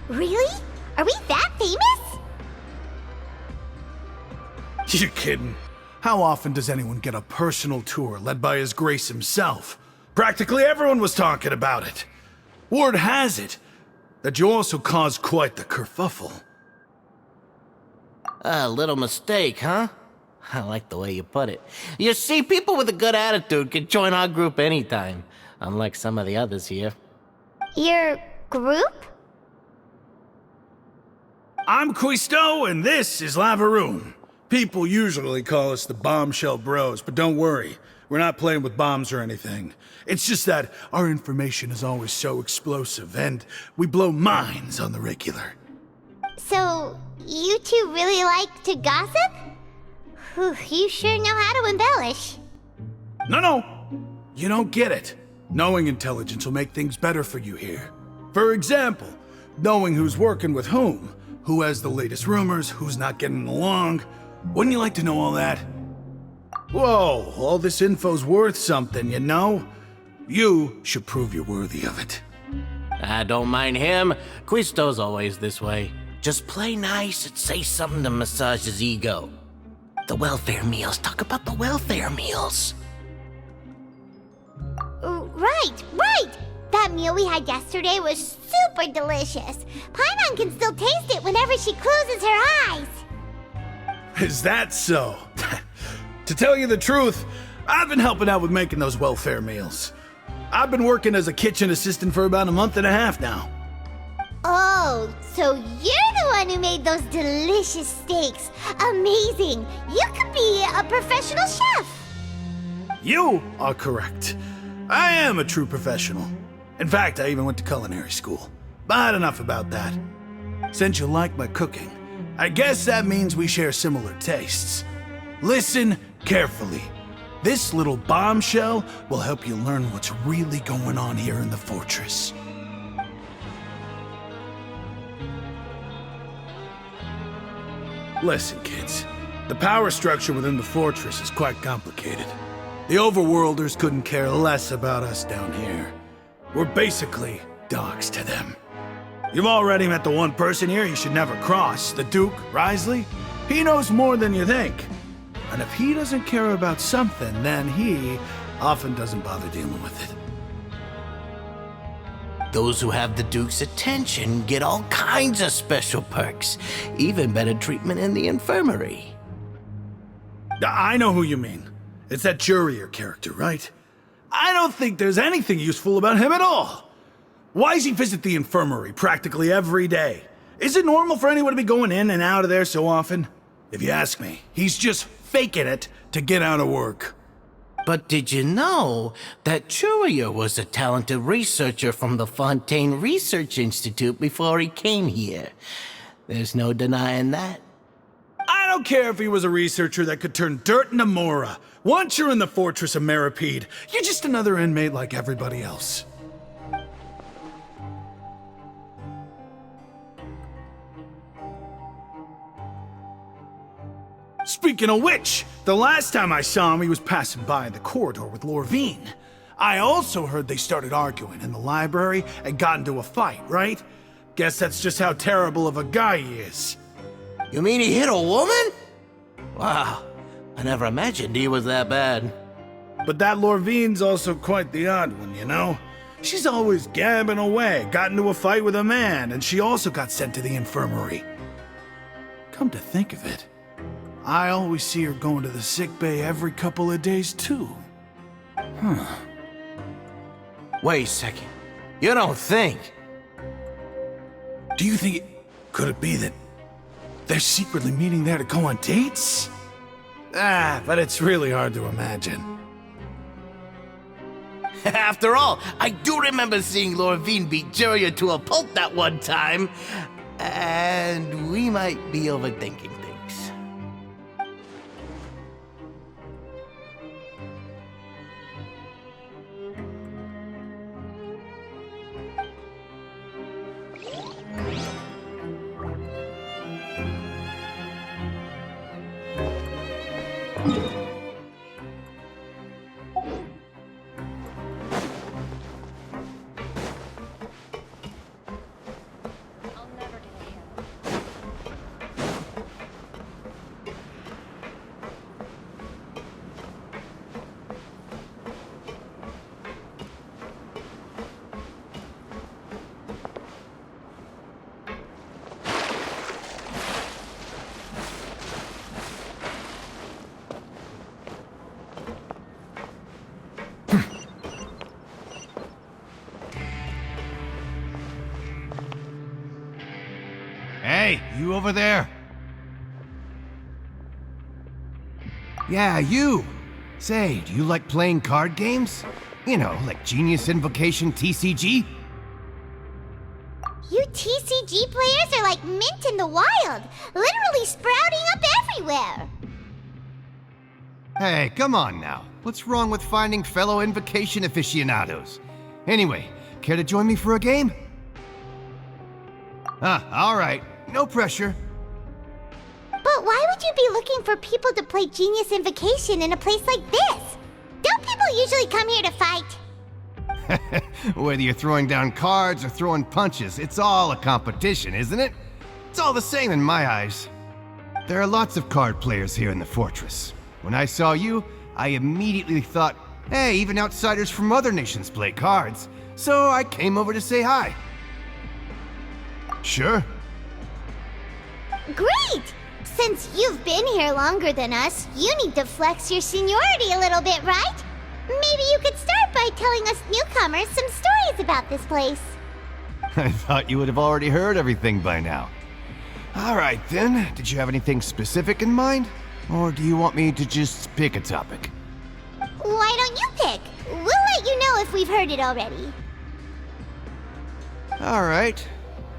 Really? Are we that famous? You're kidding. How often does anyone get a personal tour led by His Grace himself? Practically everyone was talking about it. Word has it that you also caused quite the kerfuffle. A little mistake, huh? I like the way you put it. You see, people with a good attitude can join our group anytime, unlike some of the others here. Your group? I'm Quisto, and this is Lavaroon. People usually call us the Bombshell Bros, but don't worry, we're not playing with bombs or anything. It's just that our information is always so explosive, and we blow minds on the regular. So, you two really like to gossip? Whew, you sure know how to embellish. No, you don't get it. Knowing intelligence will make things better for you here. For example, knowing who's working with whom, who has the latest rumors, who's not getting along. Wouldn't you like to know all that? Whoa, all this info's worth something, you know? You should prove you're worthy of it. I don't mind him. Quisto's always this way. Just play nice and say something to massage his ego. The welfare meals. Talk about the welfare meals. Right! That meal we had yesterday was super delicious. Paimon can still taste it whenever she closes her eyes. Is that so? To tell you the truth, I've been helping out with making those welfare meals. I've been working as a kitchen assistant for about a month and a half now. Oh, so you're the one who made those delicious steaks. Amazing! You could be a professional chef. You are correct. I am a true professional. In fact, I even went to culinary school. But enough about that. Since you like my cooking, I guess that means we share similar tastes. Listen carefully. This little bombshell will help you learn what's really going on here in the fortress. Listen, kids. The power structure within the fortress is quite complicated. The overworlders couldn't care less about us down here. We're basically dogs to them. You've already met the one person here you should never cross, the Duke, Risley. He knows more than you think. And if he doesn't care about something, then he often doesn't bother dealing with it. Those who have the Duke's attention get all kinds of special perks, even better treatment in the infirmary. I know who you mean. It's that Jurier character, right? I don't think there's anything useful about him at all. Why does he visit the infirmary practically every day? Is it normal for anyone to be going in and out of there so often? If you ask me, he's just faking it to get out of work. But did you know that Jurier was a talented researcher from the Fontaine Research Institute before he came here? There's no denying that. I don't care if he was a researcher that could turn dirt into Mora. Once you're in the Fortress of Meripede, you're just another inmate like everybody else. Speaking of which, the last time I saw him, he was passing by the corridor with Lorvine. I also heard they started arguing in the library and got into a fight, right? Guess that's just how terrible of a guy he is. You mean he hit a woman? Wow, I never imagined he was that bad. But that Lorvine's also quite the odd one, you know? She's always gabbing away, got into a fight with a man, and she also got sent to the infirmary. Come to think of it, I always see her going to the sick bay every couple of days, too. Huh. Wait a second. You don't think? Do you think could it be that they're secretly meeting there to go on dates? But it's really hard to imagine. After all, I do remember seeing Lorvine beat Jurier to a pulp that one time. And we might be overthinking things. Hey, you over there? Yeah, you! Say, do you like playing card games? You know, like Genius Invocation TCG? You TCG players are like mint in the wild, literally sprouting up everywhere. Hey, come on now. What's wrong with finding fellow Invocation aficionados? Anyway, care to join me for a game? Alright. No pressure. But why would you be looking for people to play Genius Invocation in a place like this? Don't people usually come here to fight? Whether you're throwing down cards or throwing punches, it's all a competition, isn't it? It's all the same in my eyes. There are lots of card players here in the fortress. When I saw you, I immediately thought, hey, even outsiders from other nations play cards. So I came over to say hi. Sure. Great! Since you've been here longer than us, you need to flex your seniority a little bit, right? Maybe you could start by telling us newcomers some stories about this place. I thought you would have already heard everything by now. All right then, did you have anything specific in mind? Or do you want me to just pick a topic? Why don't you pick? We'll let you know if we've heard it already. All right.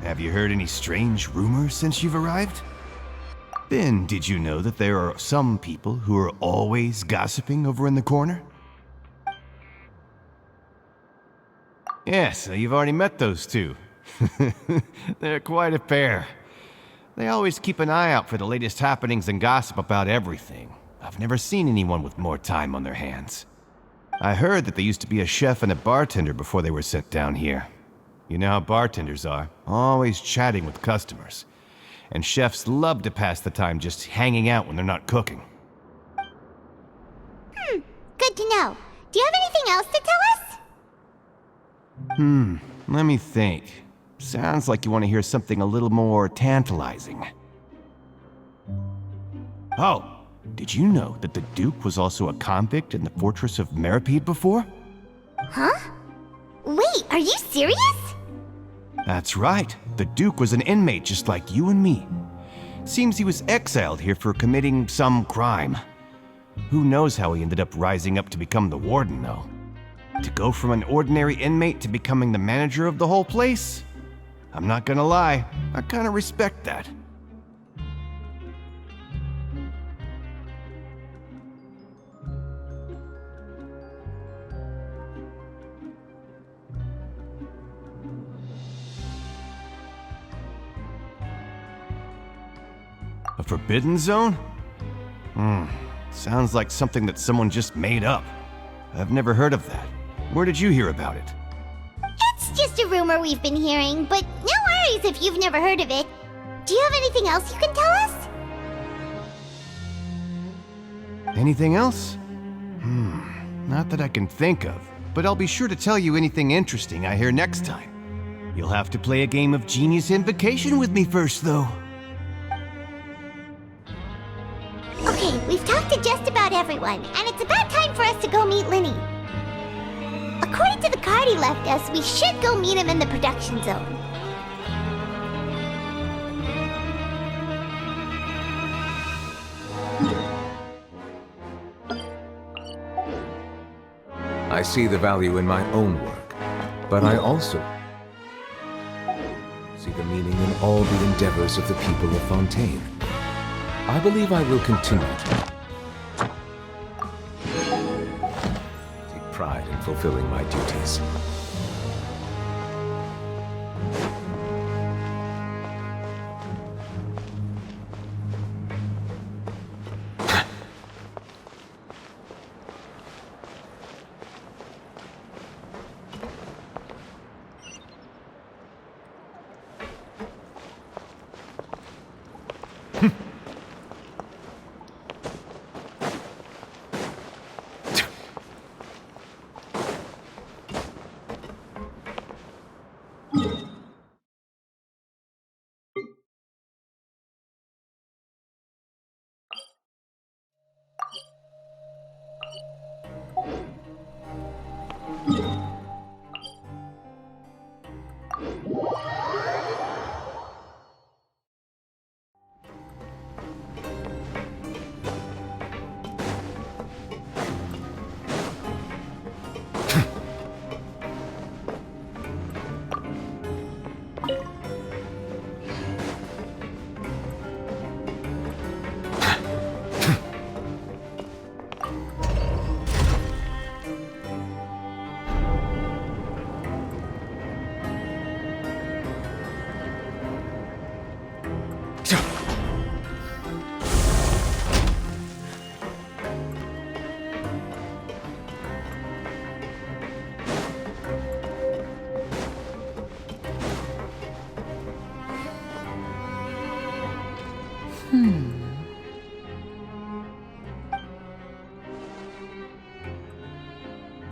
Have you heard any strange rumors since you've arrived? Ben, did you know that there are some people who are always gossiping over in the corner? Yeah, so you've already met those two. They're quite a pair. They always keep an eye out for the latest happenings and gossip about everything. I've never seen anyone with more time on their hands. I heard that they used to be a chef and a bartender before they were sent down here. You know how bartenders are, always chatting with customers. And chefs love to pass the time just hanging out when they're not cooking. Good to know. Do you have anything else to tell us? Let me think. Sounds like you want to hear something a little more tantalizing. Oh, did you know that the Duke was also a convict in the fortress of Meripede before? Huh? Wait, are you serious? That's right. The Duke was an inmate just like you and me. Seems he was exiled here for committing some crime. Who knows how he ended up rising up to become the warden, though? To go from an ordinary inmate to becoming the manager of the whole place? I'm not gonna lie, I kinda respect that. A forbidden zone? Sounds like something that someone just made up. I've never heard of that. Where did you hear about it? It's just a rumor we've been hearing, but no worries if you've never heard of it. Do you have anything else you can tell us? Anything else? Not that I can think of, but I'll be sure to tell you anything interesting I hear next time. You'll have to play a game of Genius Invocation with me first, though. Okay, we've talked to just about everyone, and it's about time for us to go meet Linny. According to the card he left us, we should go meet him in the production zone. I see the value in my own work, but I also see the meaning in all the endeavors of the people of Fontaine. I believe I will continue to take pride in fulfilling my duties.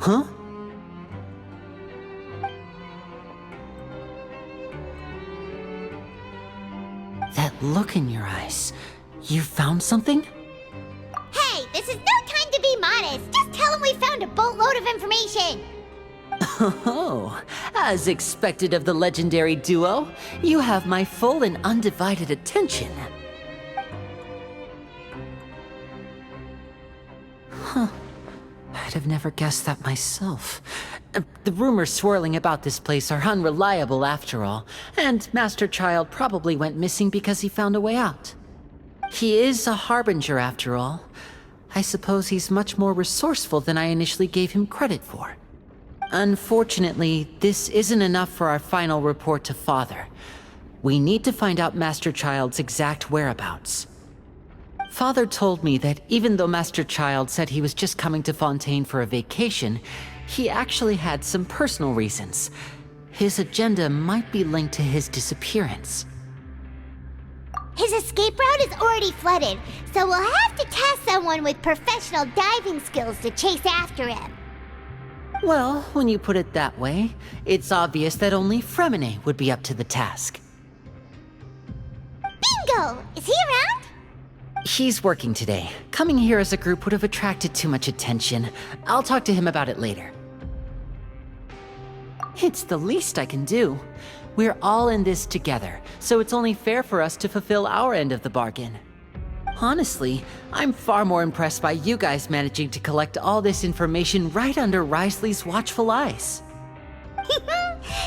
Huh? That look in your eyes. You found something? Hey, this is no time to be modest. Just tell him we found a boatload of information. Oh, as expected of the legendary duo, you have my full and undivided attention. Huh. I'd have never guessed that myself. The rumors swirling about this place are unreliable after all, and Master Child probably went missing because he found a way out. He is a harbinger after all. I suppose he's much more resourceful than I initially gave him credit for. Unfortunately, this isn't enough for our final report to Father. We need to find out Master Child's exact whereabouts. Father told me that even though Master Child said he was just coming to Fontaine for a vacation, he actually had some personal reasons. His agenda might be linked to his disappearance. His escape route is already flooded, so we'll have to task someone with professional diving skills to chase after him. Well, when you put it that way, it's obvious that only Fremine would be up to the task. Bingo! Is he around? He's working today. Coming here as a group would have attracted too much attention. I'll talk to him about it later. It's the least I can do. We're all in this together, so it's only fair for us to fulfill our end of the bargain. Honestly, I'm far more impressed by you guys managing to collect all this information right under Risley's watchful eyes.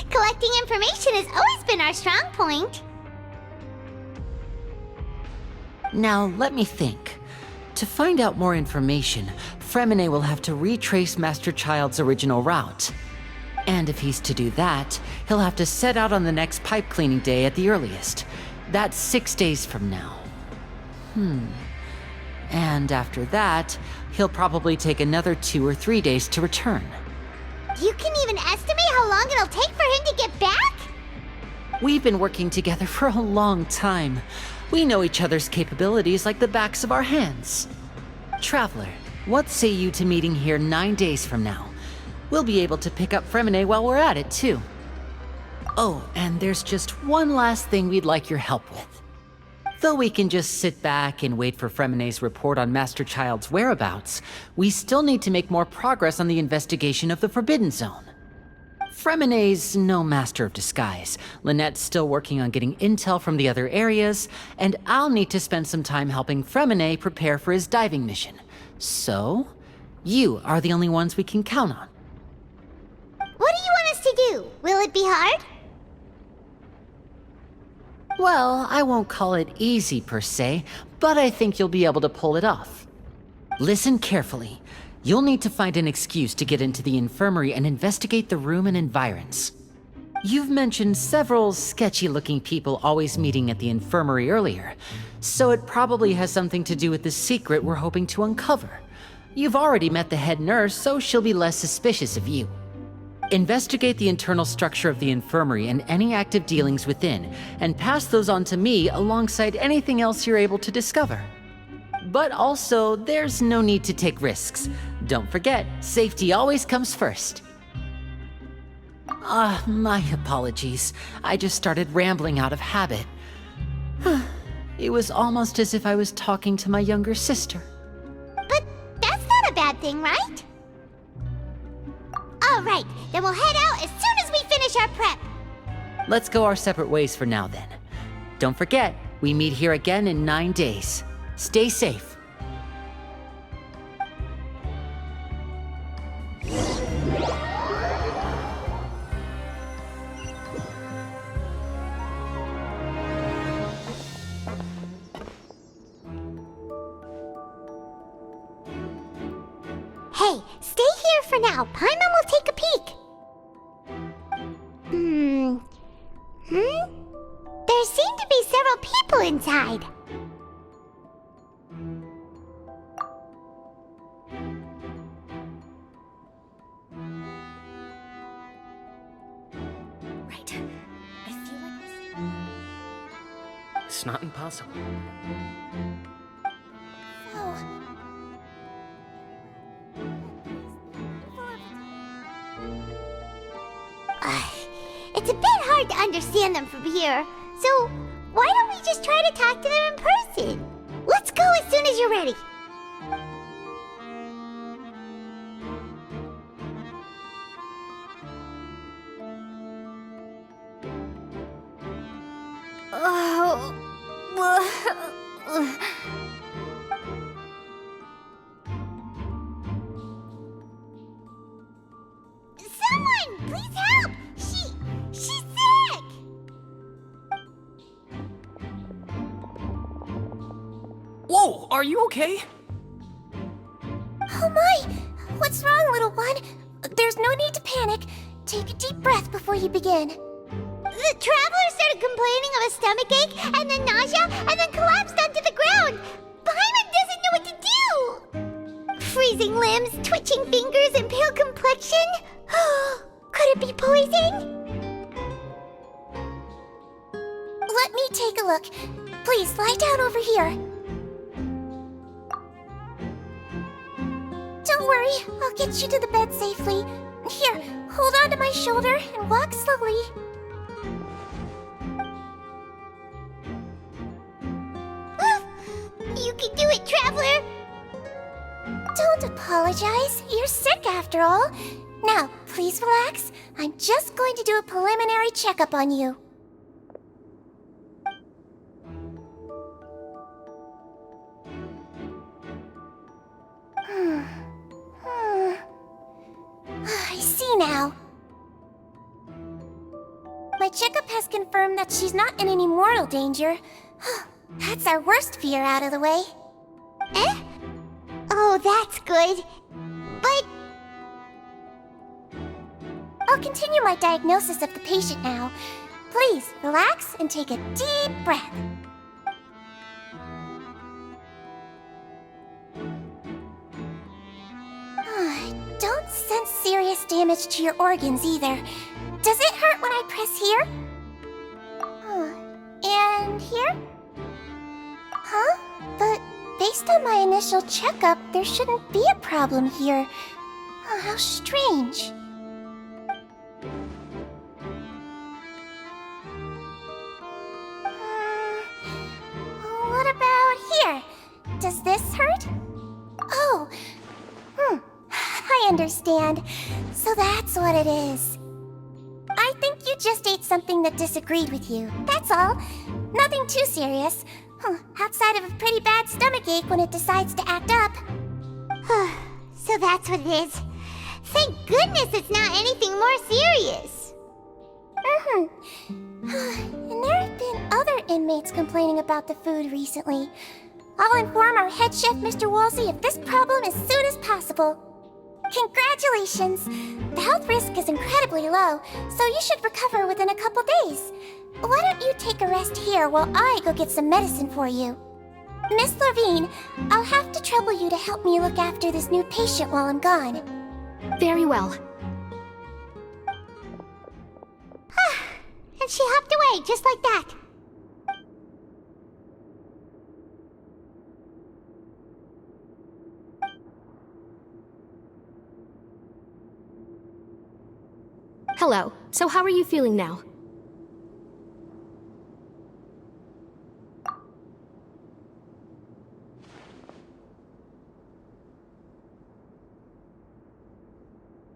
Collecting information has always been our strong point. Now, let me think. To find out more information, Fremine will have to retrace Master Child's original route. And if he's to do that, he'll have to set out on the next pipe cleaning day at the earliest. That's 6 days from now. And after that, he'll probably take another 2 or 3 days to return. You can even estimate how long it'll take for him to get back? We've been working together for a long time. We know each other's capabilities like the backs of our hands. Traveler, what say you to meeting here 9 days from now? We'll be able to pick up Fremine while we're at it, too. Oh, and there's just one last thing we'd like your help with. Though we can just sit back and wait for Fremine's report on Master Child's whereabouts, we still need to make more progress on the investigation of the Forbidden Zone. Fremine's no master of disguise. Lynette's still working on getting intel from the other areas, and I'll need to spend some time helping Fremine prepare for his diving mission. So, you are the only ones we can count on. What do you want us to do? Will it be hard? Well, I won't call it easy per se, but I think you'll be able to pull it off. Listen carefully. You'll need to find an excuse to get into the infirmary and investigate the room and environs. You've mentioned several sketchy-looking people always meeting at the infirmary earlier, so it probably has something to do with the secret we're hoping to uncover. You've already met the head nurse, so she'll be less suspicious of you. Investigate the internal structure of the infirmary and any active dealings within, and pass those on to me alongside anything else you're able to discover. But also, there's no need to take risks. Don't forget, safety always comes first. My apologies. I just started rambling out of habit. It was almost as if I was talking to my younger sister. But that's not a bad thing, right? All right, then we'll head out as soon as we finish our prep. Let's go our separate ways for now, then. Don't forget, we meet here again in 9 days. Stay safe. Hey, stay here for now. Paimon will take a peek. There seem to be several people inside. Right. I feel like this. It's not impossible. It's a bit hard to understand them from here, so why don't we just try to talk to them in person? Let's go as soon as you're ready. Someone, please help! She's sick! Whoa, are you okay? Oh my! What's wrong, little one? There's no need to panic. Take a deep breath before you begin. The traveler started complaining of a stomachache, and then nausea, and then collapsed onto the ground. Paimon doesn't know what to do. Freezing limbs, twitching fingers, and pale complexion? Could it be poison? Let me take a look. Please, lie down over here. Don't worry, I'll get you to the bed safely. Here, hold on to my shoulder and walk slowly. You can do it, Traveler! Don't apologize. You're sick after all. Now, please relax. I'm just going to do a preliminary checkup on you. I see now. My checkup has confirmed that she's not in any mortal danger. That's our worst fear out of the way. Eh? Oh, that's good. But... I'll continue my diagnosis of the patient now. Please, relax and take a deep breath. Don't sense serious damage to your organs either. Does it hurt when I press here? And here? Huh? But based on my initial checkup, there shouldn't be a problem here. Oh, how strange. What about here? Does this hurt? Oh, I understand. So that's what it is. I think you just ate something that disagreed with you. That's all. Nothing too serious. Outside of a pretty bad stomachache when it decides to act up. So that's what it is. Thank goodness it's not anything more serious. And there have been other inmates complaining about the food recently. I'll inform our head chef, Mr. Woolsey, of this problem as soon as possible. Congratulations! The health risk is incredibly low, so you should recover within a couple days. Why don't you take a rest here while I go get some medicine for you? Miss Levine, I'll have to trouble you to help me look after this new patient while I'm gone. Very well. And she hopped away just like that. Hello. So how are you feeling now?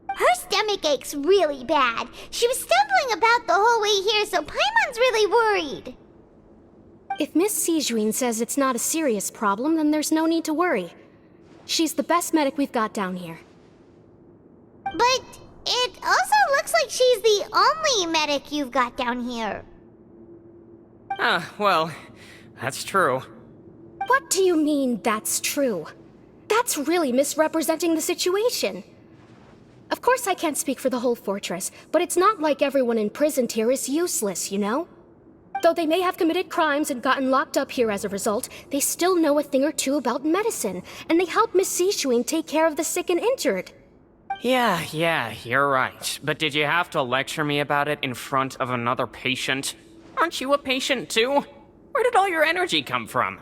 Her stomach aches really bad. She was stumbling about the whole way here, so Paimon's really worried. If Miss Sijuin says it's not a serious problem, then there's no need to worry. She's the best medic we've got down here. But it also looks like she's the only medic you've got down here. Well, that's true. What do you mean, that's true? That's really misrepresenting the situation. Of course I can't speak for the whole fortress, but it's not like everyone imprisoned here is useless, you know? Though they may have committed crimes and gotten locked up here as a result, they still know a thing or two about medicine, and they help Miss Sijuin take care of the sick and injured. Yeah, you're right. But did you have to lecture me about it in front of another patient? Aren't you a patient too? Where did all your energy come from?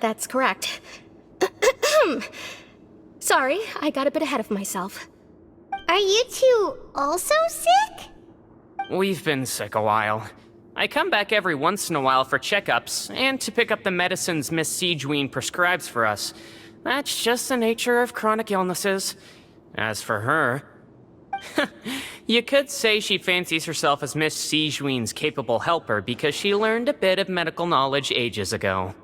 That's correct. Sorry, I got a bit ahead of myself. Are you two also sick? We've been sick a while. I come back every once in a while for checkups, and to pick up the medicines Miss Sijuin prescribes for us. That's just the nature of chronic illnesses. As for her... you could say she fancies herself as Miss Sijuin's capable helper because she learned a bit of medical knowledge ages ago.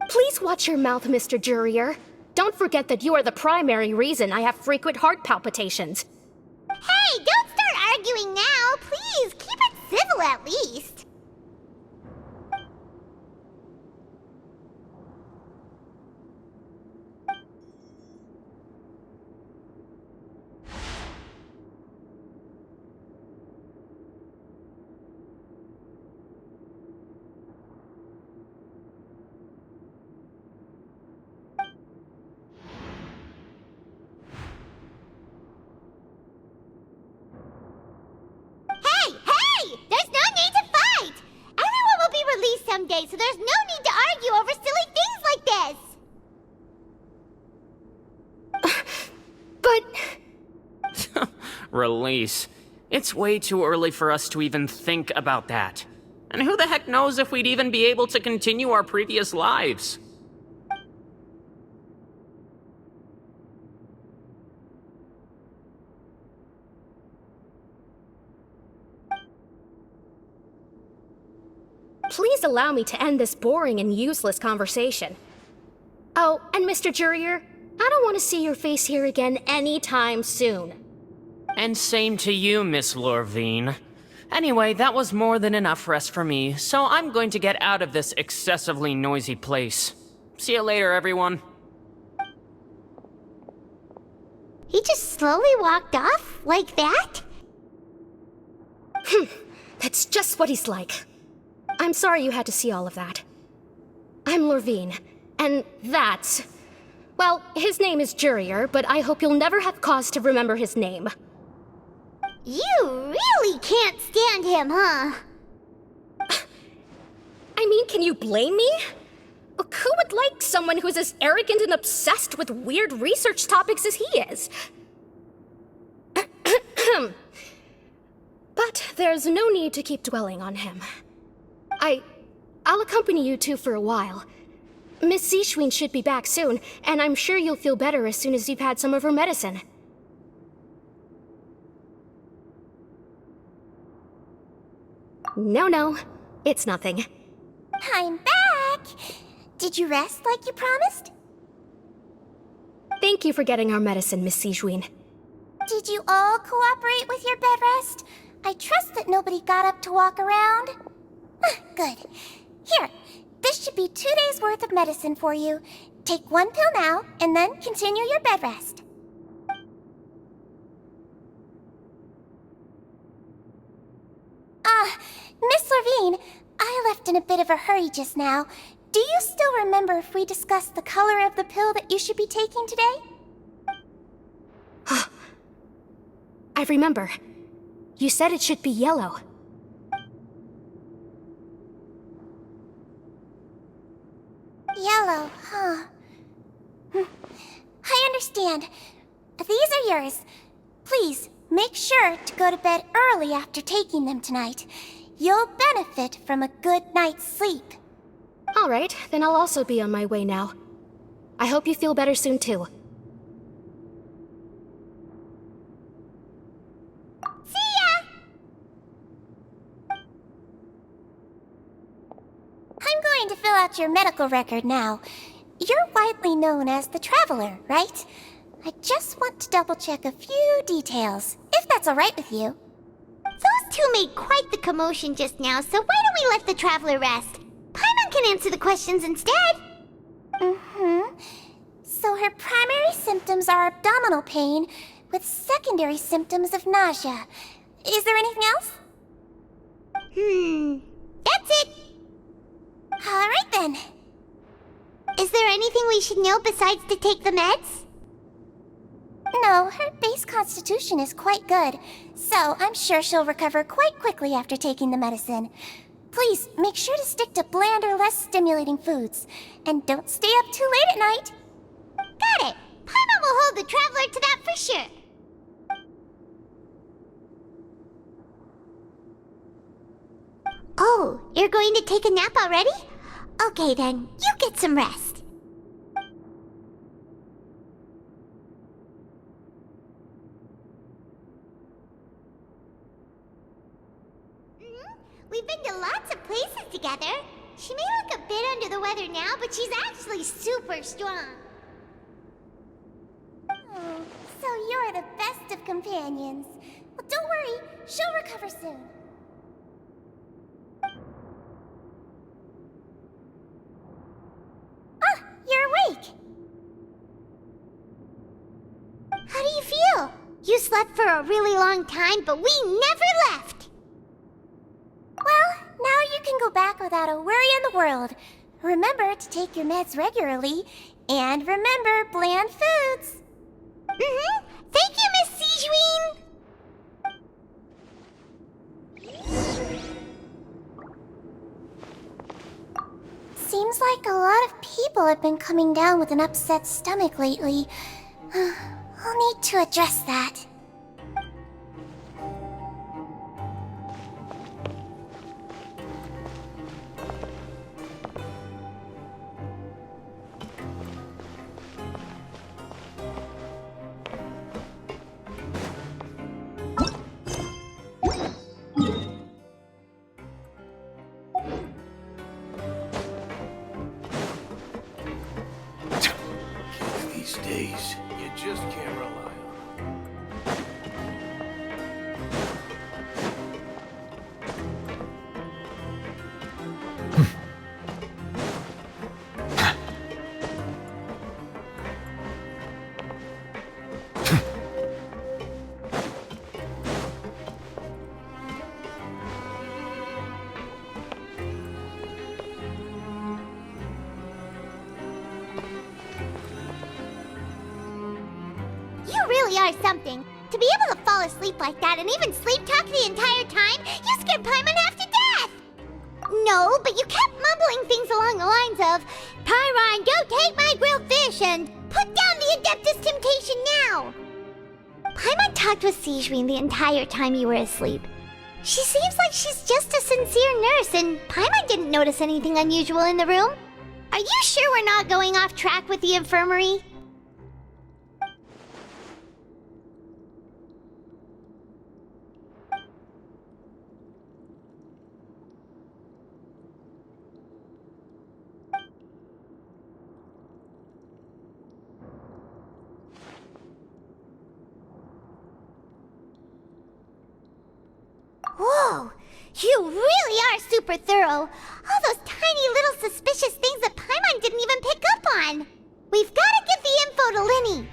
Please watch your mouth, Mr. Jurier. Don't forget that you are the primary reason I have frequent heart palpitations. Hey, don't start arguing now! Please, keep it civil at least! today, so there's no need to argue over silly things like this! But... Release. It's way too early for us to even think about that. And who the heck knows if we'd even be able to continue our previous lives? Please allow me to end this boring and useless conversation. Oh, and Mr. Jurier, I don't want to see your face here again anytime soon. And same to you, Miss Lorvine. Anyway, that was more than enough rest for me, so I'm going to get out of this excessively noisy place. See you later, everyone. He just slowly walked off like that? That's just what he's like. I'm sorry you had to see all of that. I'm Lorvine, and that's... Well, his name is Jurier, but I hope you'll never have cause to remember his name. You really can't stand him, huh? I mean, can you blame me? Who would like someone who's as arrogant and obsessed with weird research topics as he is? But there's no need to keep dwelling on him. I'll accompany you two for a while. Miss Zishwin should be back soon, and I'm sure you'll feel better as soon as you've had some of her medicine. No, it's nothing. I'm back! Did you rest like you promised? Thank you for getting our medicine, Miss Zishwin. Did you all cooperate with your bed rest? I trust that nobody got up to walk around. Good. Here, this should be 2 days' worth of medicine for you. Take 1 pill now, and then continue your bed rest. Miss Lorvine, I left in a bit of a hurry just now. Do you still remember if we discussed the color of the pill that you should be taking today? I remember. You said it should be yellow. Yellow, huh? I understand. These are yours. Please, make sure to go to bed early after taking them tonight. You'll benefit from a good night's sleep. All right, then I'll also be on my way now. I hope you feel better soon, too. See ya! I'm going to fill out your medical record now. You're widely known as the Traveler, right? I just want to double-check a few details, if that's all right with you. Those two made quite the commotion just now, so why don't we let the Traveler rest? Paimon can answer the questions instead. So her primary symptoms are abdominal pain, with secondary symptoms of nausea. Is there anything else? That's it. All right then. Is there anything we should know besides to take the meds? No, her base constitution is quite good, so I'm sure she'll recover quite quickly after taking the medicine. Please, make sure to stick to bland or less stimulating foods. And don't stay up too late at night. Got it. Paimon will hold the Traveler to that for sure. Oh, you're going to take a nap already? Okay then, you get some rest. We've been to lots of places together. She may look a bit under the weather now, but she's actually super strong. Oh, so you're the best of companions. Well, don't worry, she'll recover soon. Ah, you're awake. How do you feel? You slept for a really long time, but we never left. Well, now you can go back without a worry in the world. Remember to take your meds regularly, and remember bland foods. Thank you, Miss Zishwin. like a lot of people have been coming down with an upset stomach lately. I'll need to address that. These days, you just can't rely on You really are something. To be able to fall asleep like that and even sleep talk the entire time, you scared Paimon half to death! No, but you kept mumbling things along the lines of, Pyron, go take my grilled fish and put down the Adeptus Temptation now! Paimon talked with Sigewinne the entire time you were asleep. She seems like she's just a sincere nurse, and Paimon didn't notice anything unusual in the room. Are you sure we're not going off track with the infirmary? Whoa! You really are super thorough! All those tiny little suspicious things that Paimon didn't even pick up on! We've gotta give the info to Linny!